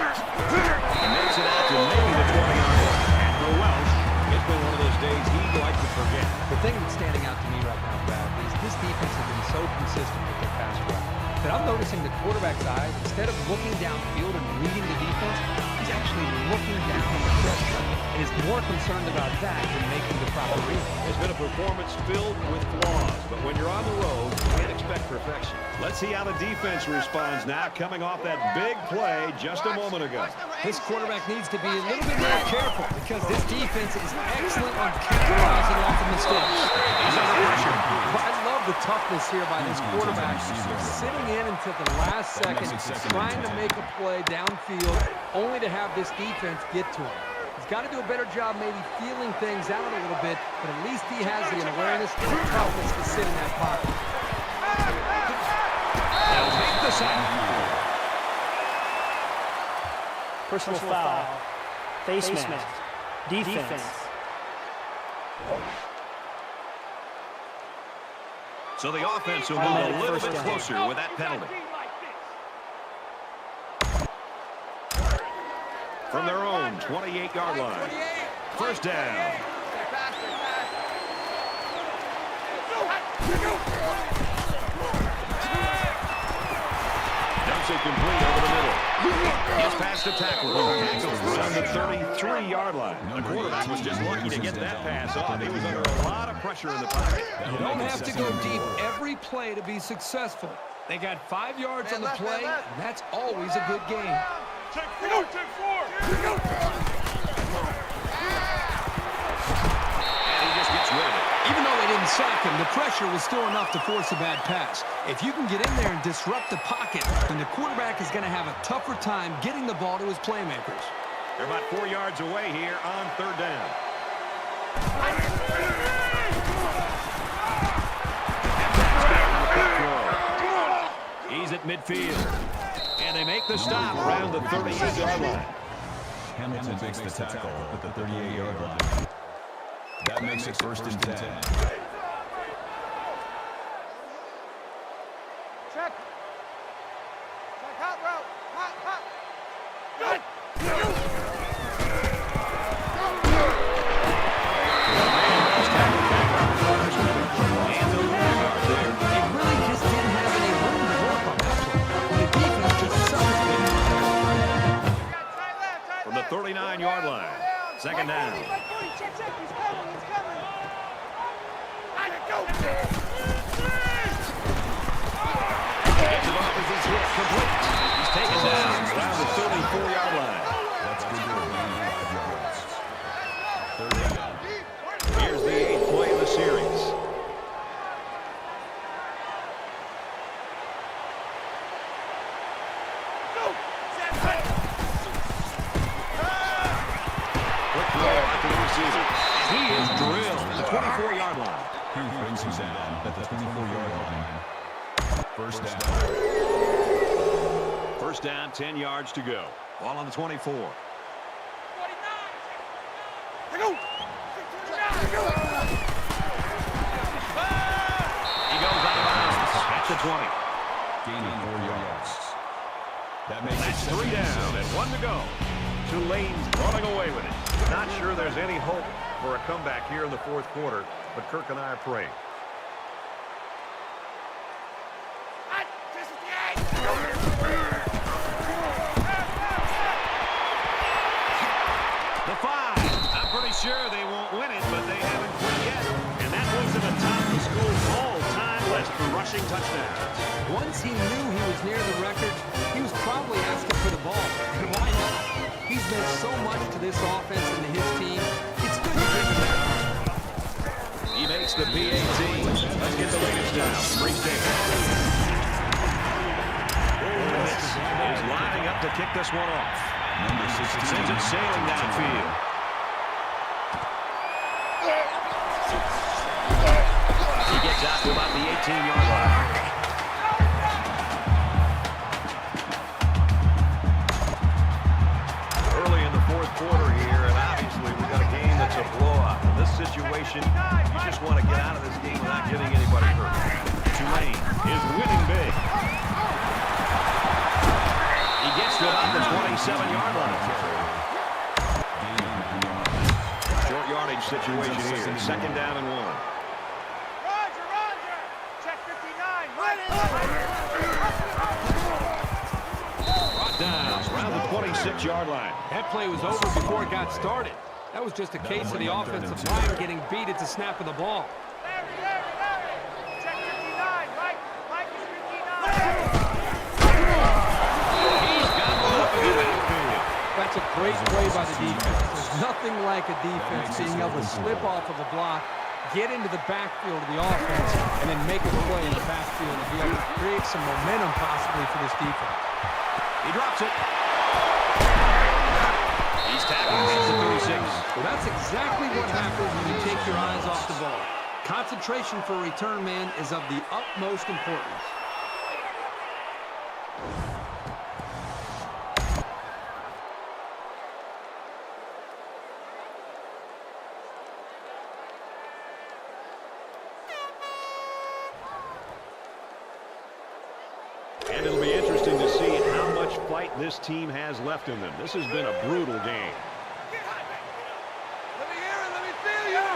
makes it out to maybe the 20-yard line. And for Welsh, it's been one of those days he'd like to forget. The thing that's standing out to me right now, Brad, is this defense has been so consistent with their pass rush that I'm noticing the quarterback's eyes, instead of looking downfield and reading the defense, he's actually looking down at the pressure and is more concerned about that than making the proper read. It's been a performance filled with flaws, but when you're on the road, you can't expect perfection. Let's see how the defense responds now, coming off that big play just a moment ago. This quarterback needs to be a little bit more careful because this defense is excellent on capitalizing off of mistakes. He's under pressure. I love the toughness here by this quarterback, sitting in until the last second, trying to make a play downfield, only to have this defense get to him. He's got to do a better job maybe feeling things out a little bit, but at least he has the awareness and the toughness to sit in that pocket. They'll take the sack. Personal foul. Face mask. Defense. So the offense will move a little bit closer with that penalty. From their own 28-yard line. 1st down. Dumps it complete over the middle. gets past the tackler. Tackles around the 33-yard line. The quarterback was just lucky to get that pass off. He was under a lot of pressure in the pocket. You don't have to go deep every play to be successful. They got 5 yards on the play, and that's always a good game. Check 4, check 4. And he just gets rid of it. Even though they didn't sack him, the pressure was still enough to force a bad pass. If you can get in there and disrupt the pocket, then the quarterback is going to have a tougher time getting the ball to his playmakers. They're about 4 yards away here on 3rd down. He's at midfield. And they make the stop around the 38-yard line. Hamilton makes the tackle at the 38-yard line. That makes it 1st and 10. Check. Check hot route. Hot, hot. Good. They really just didn't have any room to work on that play. The defense just sucked. From the 39-yard line. 2nd down. Check, check. He's coming. He's coming. I go. Gets it off as it's hit complete. He's taken down around the 34-yard line. That's good for a gain of 5 yards. 3rd down. Here's the 8th play of the series. Quick throw out to the receiver. He is drilled at the 24-yard line. He brings him down at the 24-yard line. 1st down. 1st down, 10 yards to go. Ball on the 24. I go. He goes out of bounds at the 20. Gaining 4 yards. That makes That's it 3 2nd and down 6. and 1 to go. Tulane's running away with it. Not sure there's any hope for a comeback here in the 4th quarter, but Kirk and I are praying. The 5. I'm pretty sure they won't win it, but they haven't quit yet. And that moves to the top of the school's all-time list for rushing touchdowns. Once he knew he was near the record, he was probably asking for the ball. And why not? He's meant so much to this offense and to his team. It's good to give him that. He makes the PAT. Let's get the latest now. Reese Davis is lining up to kick this one off. Number 16. Sends it sailing downfield. He gets out to about the 18-yard line. Early in the 4th quarter here, and obviously we've got a game that's a blowout. In this situation, you just want to get out of this game without getting anybody hurt. Tulane is winning big. He gets to about the 27-yard line. Short yardage situation here. 2nd down and 1. Roger. Check 59. Brought down around the 26-yard line. That play was over before it got started. That was just a case of the offensive line getting beat at the snap of the ball. Larry. Check 59. Mike is 59. He's got one up in the backfield. That's a great play by the defense. There's nothing like a defense being able to slip off of a block, get into the backfield of the offense, and then make a play in the backfield to be able to create some momentum possibly for this defense. He drops it. He's tackled at the 36. Well, that's exactly what happens when you take your eyes off the ball. Concentration for a return man is of the utmost importance. And it'll be interesting to see how much fight this team has left in them. This has been a brutal game. Let me hear it. Let me feel you.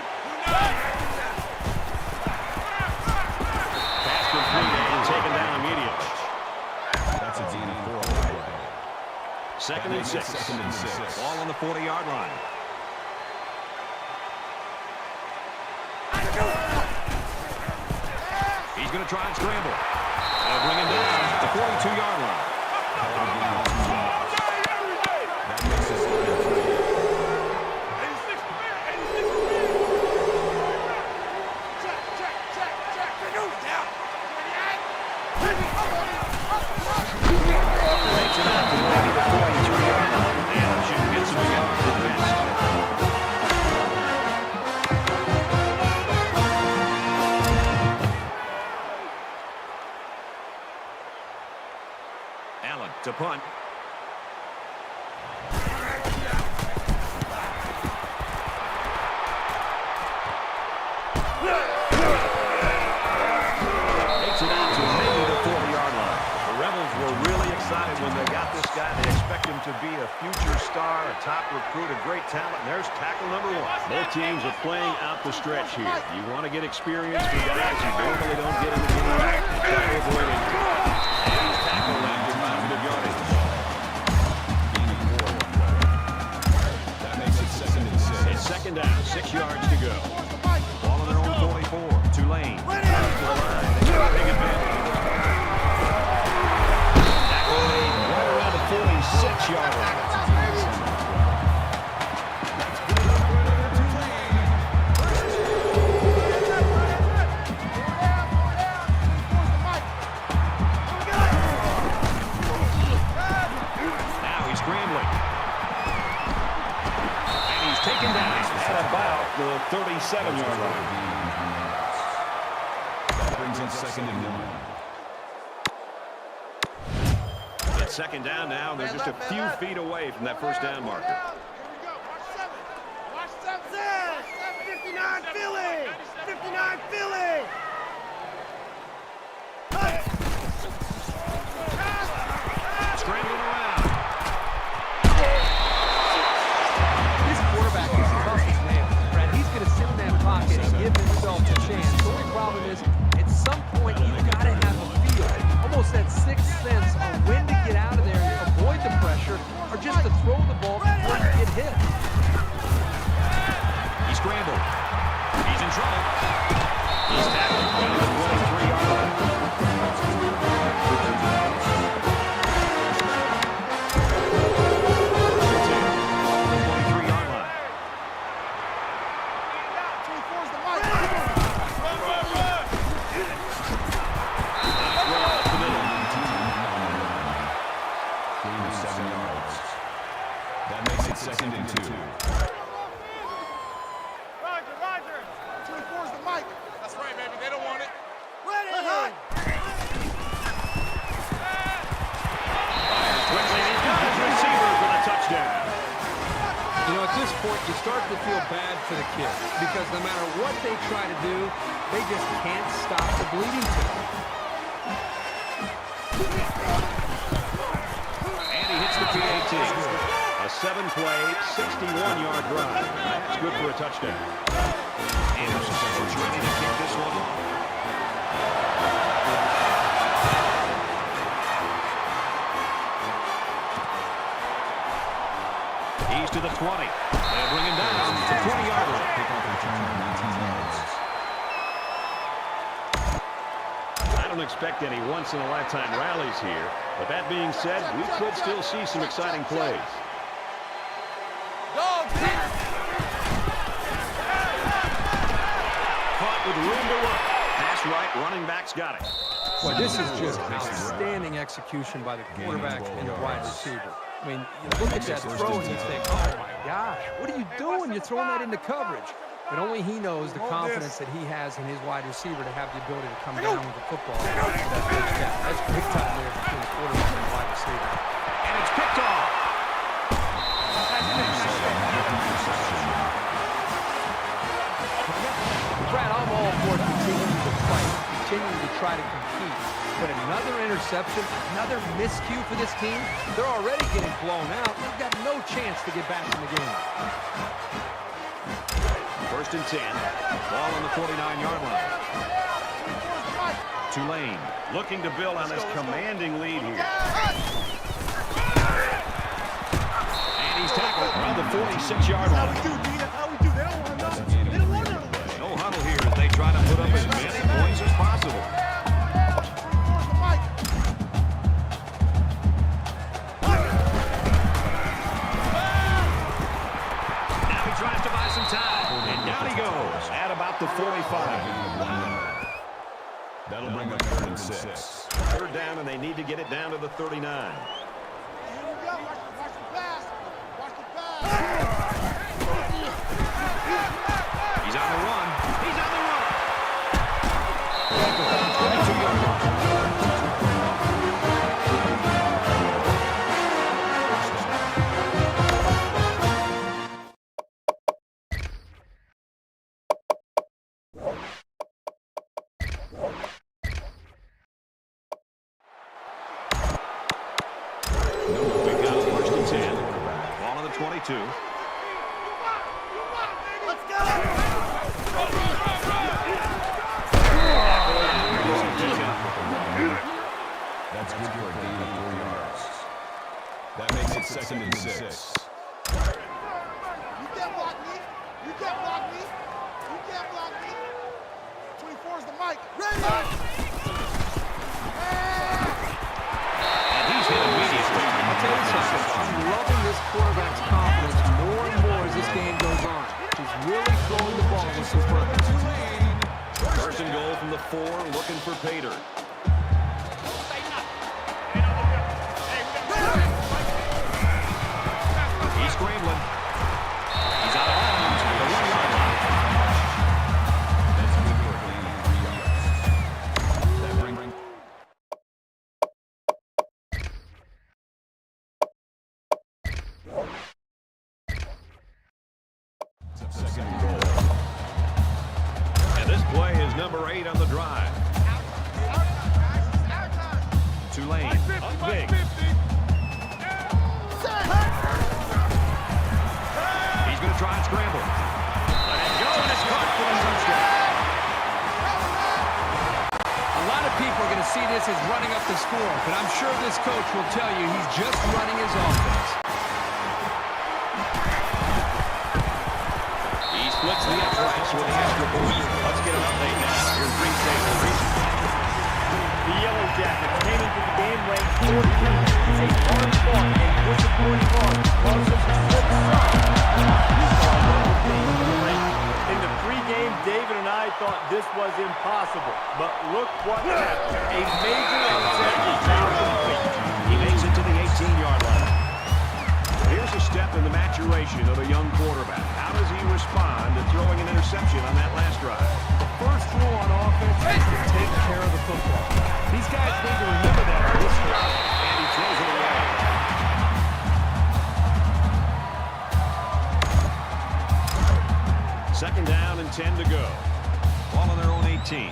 Pass complete and taken down immediately. That's a gain of 4. Second and 6. Ball on the 40-yard line. He's going to try and scramble. They'll bring him down at the 42-yard line. That makes it 3. Takes it out to maybe the 43-yard line. And should get some yards at best. Allen to punt. Takes it out to maybe the 40-yard line. The Rebels were really excited when they got this guy. They expect him to be a future star, a top recruit, a great talent. And there's tackle number 1. Both teams are playing out the stretch here. You want to get experience for guys who normally don't get in the game and try to avoid injury. And he's tackled after positive yardage. That makes it 2nd and 6. It's second down, 6 yards to go. Ball on their own 44. Tulane. To the line. They got a big advantage. Tackle made right around the 46-yard line. Now he's scrambling. And he's taken down at about the 37-yard line. That brings in 2nd and 1. It's second down now. They're just a few feet away from that first down marker. Watch 59 Philly! 59 Philly! Scrambling around. This quarterback is tough as nails. Brad, he's going to sit in that pocket and give himself a chance. The only problem is, at some point, you've got to have a feel, almost that sixth sense on when to get out of there and avoid the pressure, or just to throw the ball before you get hit. He scrambled. He's in trouble. He's tackled by the 23-yard line. That makes it 2nd and 2. Roger. 24's the mic. That's right, baby. They don't want it. Ready! Quickly, he's got his receiver for the touchdown. You know, at this point, you start to feel bad for the kids because no matter what they try to do, they just can't stop the bleeding to them. And he hits the PAT. A 7-play, 61-yard drive. That's good for a touchdown. Anderson's ready to kick this one off. He's to the 20. They'll bring him down to the 20-yard line. Kickoff return of 19 yards. I don't expect any once-in-a-lifetime rallies here, but that being said, we could still see some exciting plays. Caught with room to work. Pass right, running back's got it. Well, this is just outstanding execution by the quarterback and the wide receiver. I mean, you look at that throw and you think, oh my gosh, what are you doing? You're throwing that into coverage. But only he knows the confidence that he has in his wide receiver to have the ability to come down with the football. That's big time there between the quarterback and the wide receiver. And it's picked off. Brad, I'm all for continuing to fight, continuing to try to compete. But another interception, another miscue for this team, they're already getting blown out. They've got no chance to get back in the game. First and 10. Ball on the 49-yard line. Tulane looking to build on this commanding lead here. 36-yard line. No huddle here as they try to put up as many points as possible. Now he tries to buy some time. And down he goes at about the 45. That'll bring up 3rd and 6. 3rd down, and they need to get it down to the 39. He's on the run. He's on the run. We got 1st and 10. Ball on the 22. That's good for a gain of 4 yards. That makes it 2nd and 6. You can't block me. You can't block me. You can't block me. 24 is the mic. Ready? And he's hit immediately. I'll tell you something. I'm loving this quarterback's confidence more and more as this game goes on. He's really throwing the ball with some purpose. 1st and goal from the 4, looking for Pater. He's scrambling. He's out of bounds to the 1-yard line. That's good for a gain of 3 yards. That bring. It's 2nd and goal. And this play is number 8 on the drive. Tulane up big. He's going to try and scramble. Let it go, and it's caught for the touchdown. A lot of people are going to see this as running up the score, but I'm sure this coach will tell you he's just running his offense. He splits the uprights with the extra point. Let's get an update now. Here's Green State. The Yellow Jackets came into the game ranked 14th. A hard-fought and disappointing loss caused them to slip aside. In the pregame, David and I thought this was impossible, but look what happened. A major upset is now complete. He makes it to the 18-yard line. Here's a step in the maturation of a young quarterback. How does he respond to throwing an interception on that last drive? The first rule on offense is to take care of the football. These guys need to remember that on this drive. And he throws it away. Second down and 10 to go. Ball on their own 18.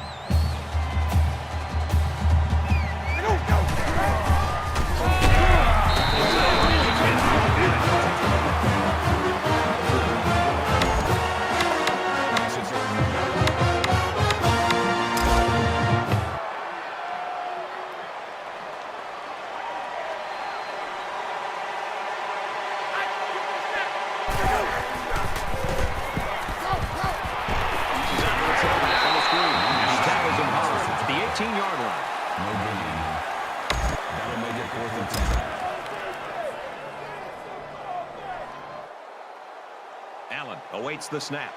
Allen awaits the snap.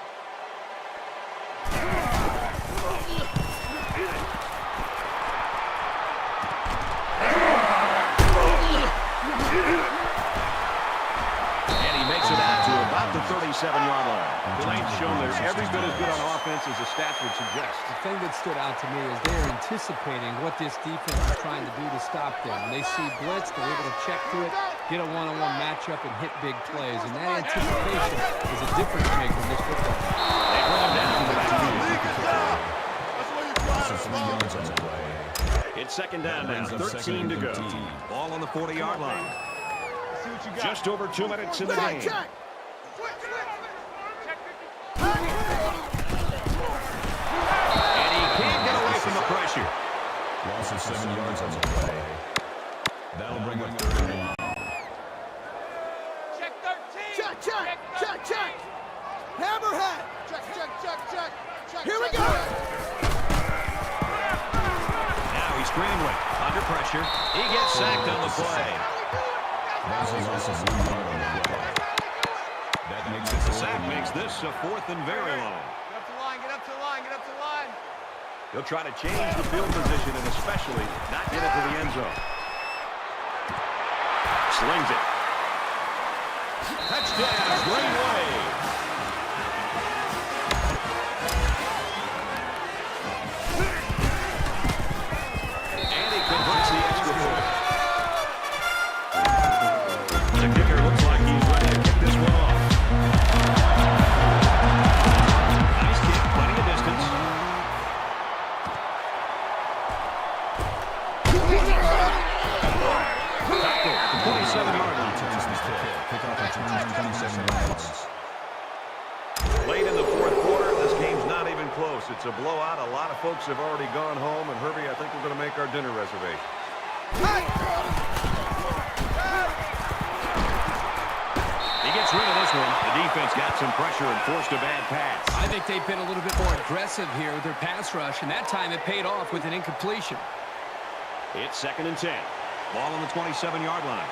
And he makes it out to about the 37-yard line. Tulane's shown they're every bit as good on offense as the stats would suggest. The thing that stood out to me is they're anticipating what this defense is trying to do to stop them. When they see blitz, they're able to check to it, get a one-on-one matchup, and hit big plays. And that anticipation is a difference maker in this football. They bring him down to the back. It's second down now, 13 to go. Ball on the 40-yard line. Just over 2 minutes in the game. And he can't get away from the pressure. Loss of 7 yards on the play. That'll bring up 3rd and 1. Check 13. Check, check, check, check. Hammerhead. Check, check, check, check. Here we go. Now he's scrambling. Under pressure. He gets sacked on the play. That's a loss of 1 yard on the play. That makes it The sack makes this a 4th and very long. Get up to the line, get up to the line, get up to the line. He'll try to change the field position and especially not get it to the end zone. Slings it. Touchdown, Green Wave. And he converts the extra point. The kicker looks like he's ready to kick this one off. Nice kick, plenty of distance. Tackle at the 27-yard line. Late in the fourth quarter, this game's not even close. It's a blowout. A lot of folks have already gone home. And Herbie, I think we're going to make our dinner reservation. He gets rid of this one. The defense got some pressure and forced a bad pass. I think they've been a little bit more aggressive here with their pass rush, and that time it paid off with an incompletion. It's 2nd and 10. Ball on the 27-yard line.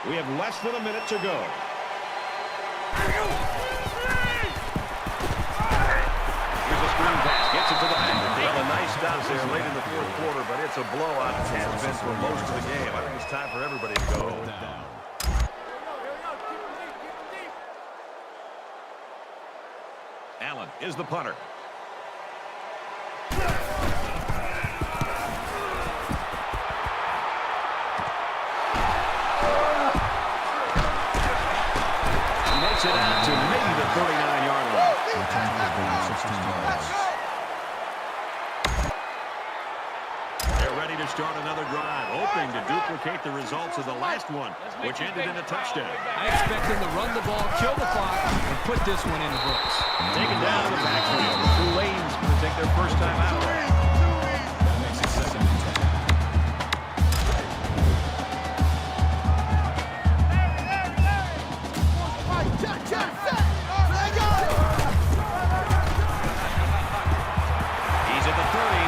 We have less than a minute to go. Here's a screen pass. Gets it to the back. Well, a nice stop there late in the fourth quarter, but it's a blowout. It has been for most of the game. I think it's time for everybody to go home. Allen is the punter. He makes it out to maybe the 39-yard line. They're ready to start another drive, hoping to duplicate the results of the last one, which ended in a touchdown. I expect them to run the ball, kill the clock, and put this one in the books. Taken down in the backfield. The Tulanes will take their first time out. That makes it 2nd and 10. Check, check, check. He's at the 30.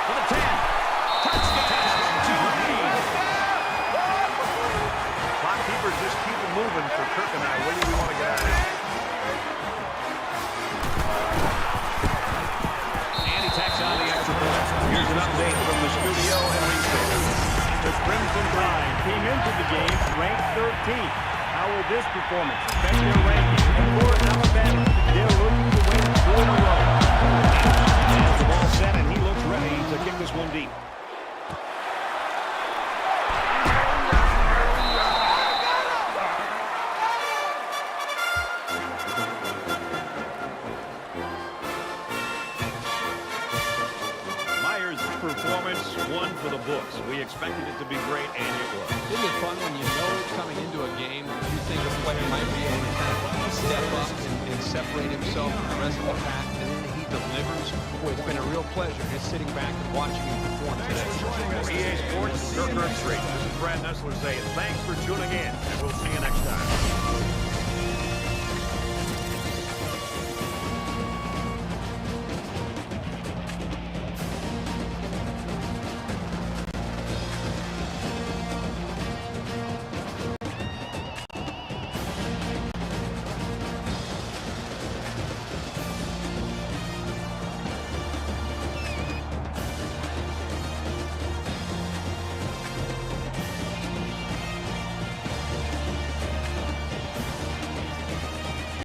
To the 10. Touchdown to lead. Clock keepers just keep it moving for Kirk and I. Where do we want to get out of here? And he tacks on the extra point. Here's an update from the studio and ringside. The Crimson Tide came into the game ranked 13th. How will this performance affect their ranking? And for Alabama, they're looking to win 4 in a row. Has the ball set, and he looks ready to kick this one deep. Myers' performance, one for the books. We expected it to be great, and it was. Isn't it fun when you know coming into a game, you think a player might be able to kind of step up and separate himself from the rest of the pack, and then he delivers? Boy, it's been a real pleasure just sitting back and watching him perform today. For EA Sports, Kirk Herbstreit. This is Brad Nessler saying thanks for tuning in, and we'll see you next time.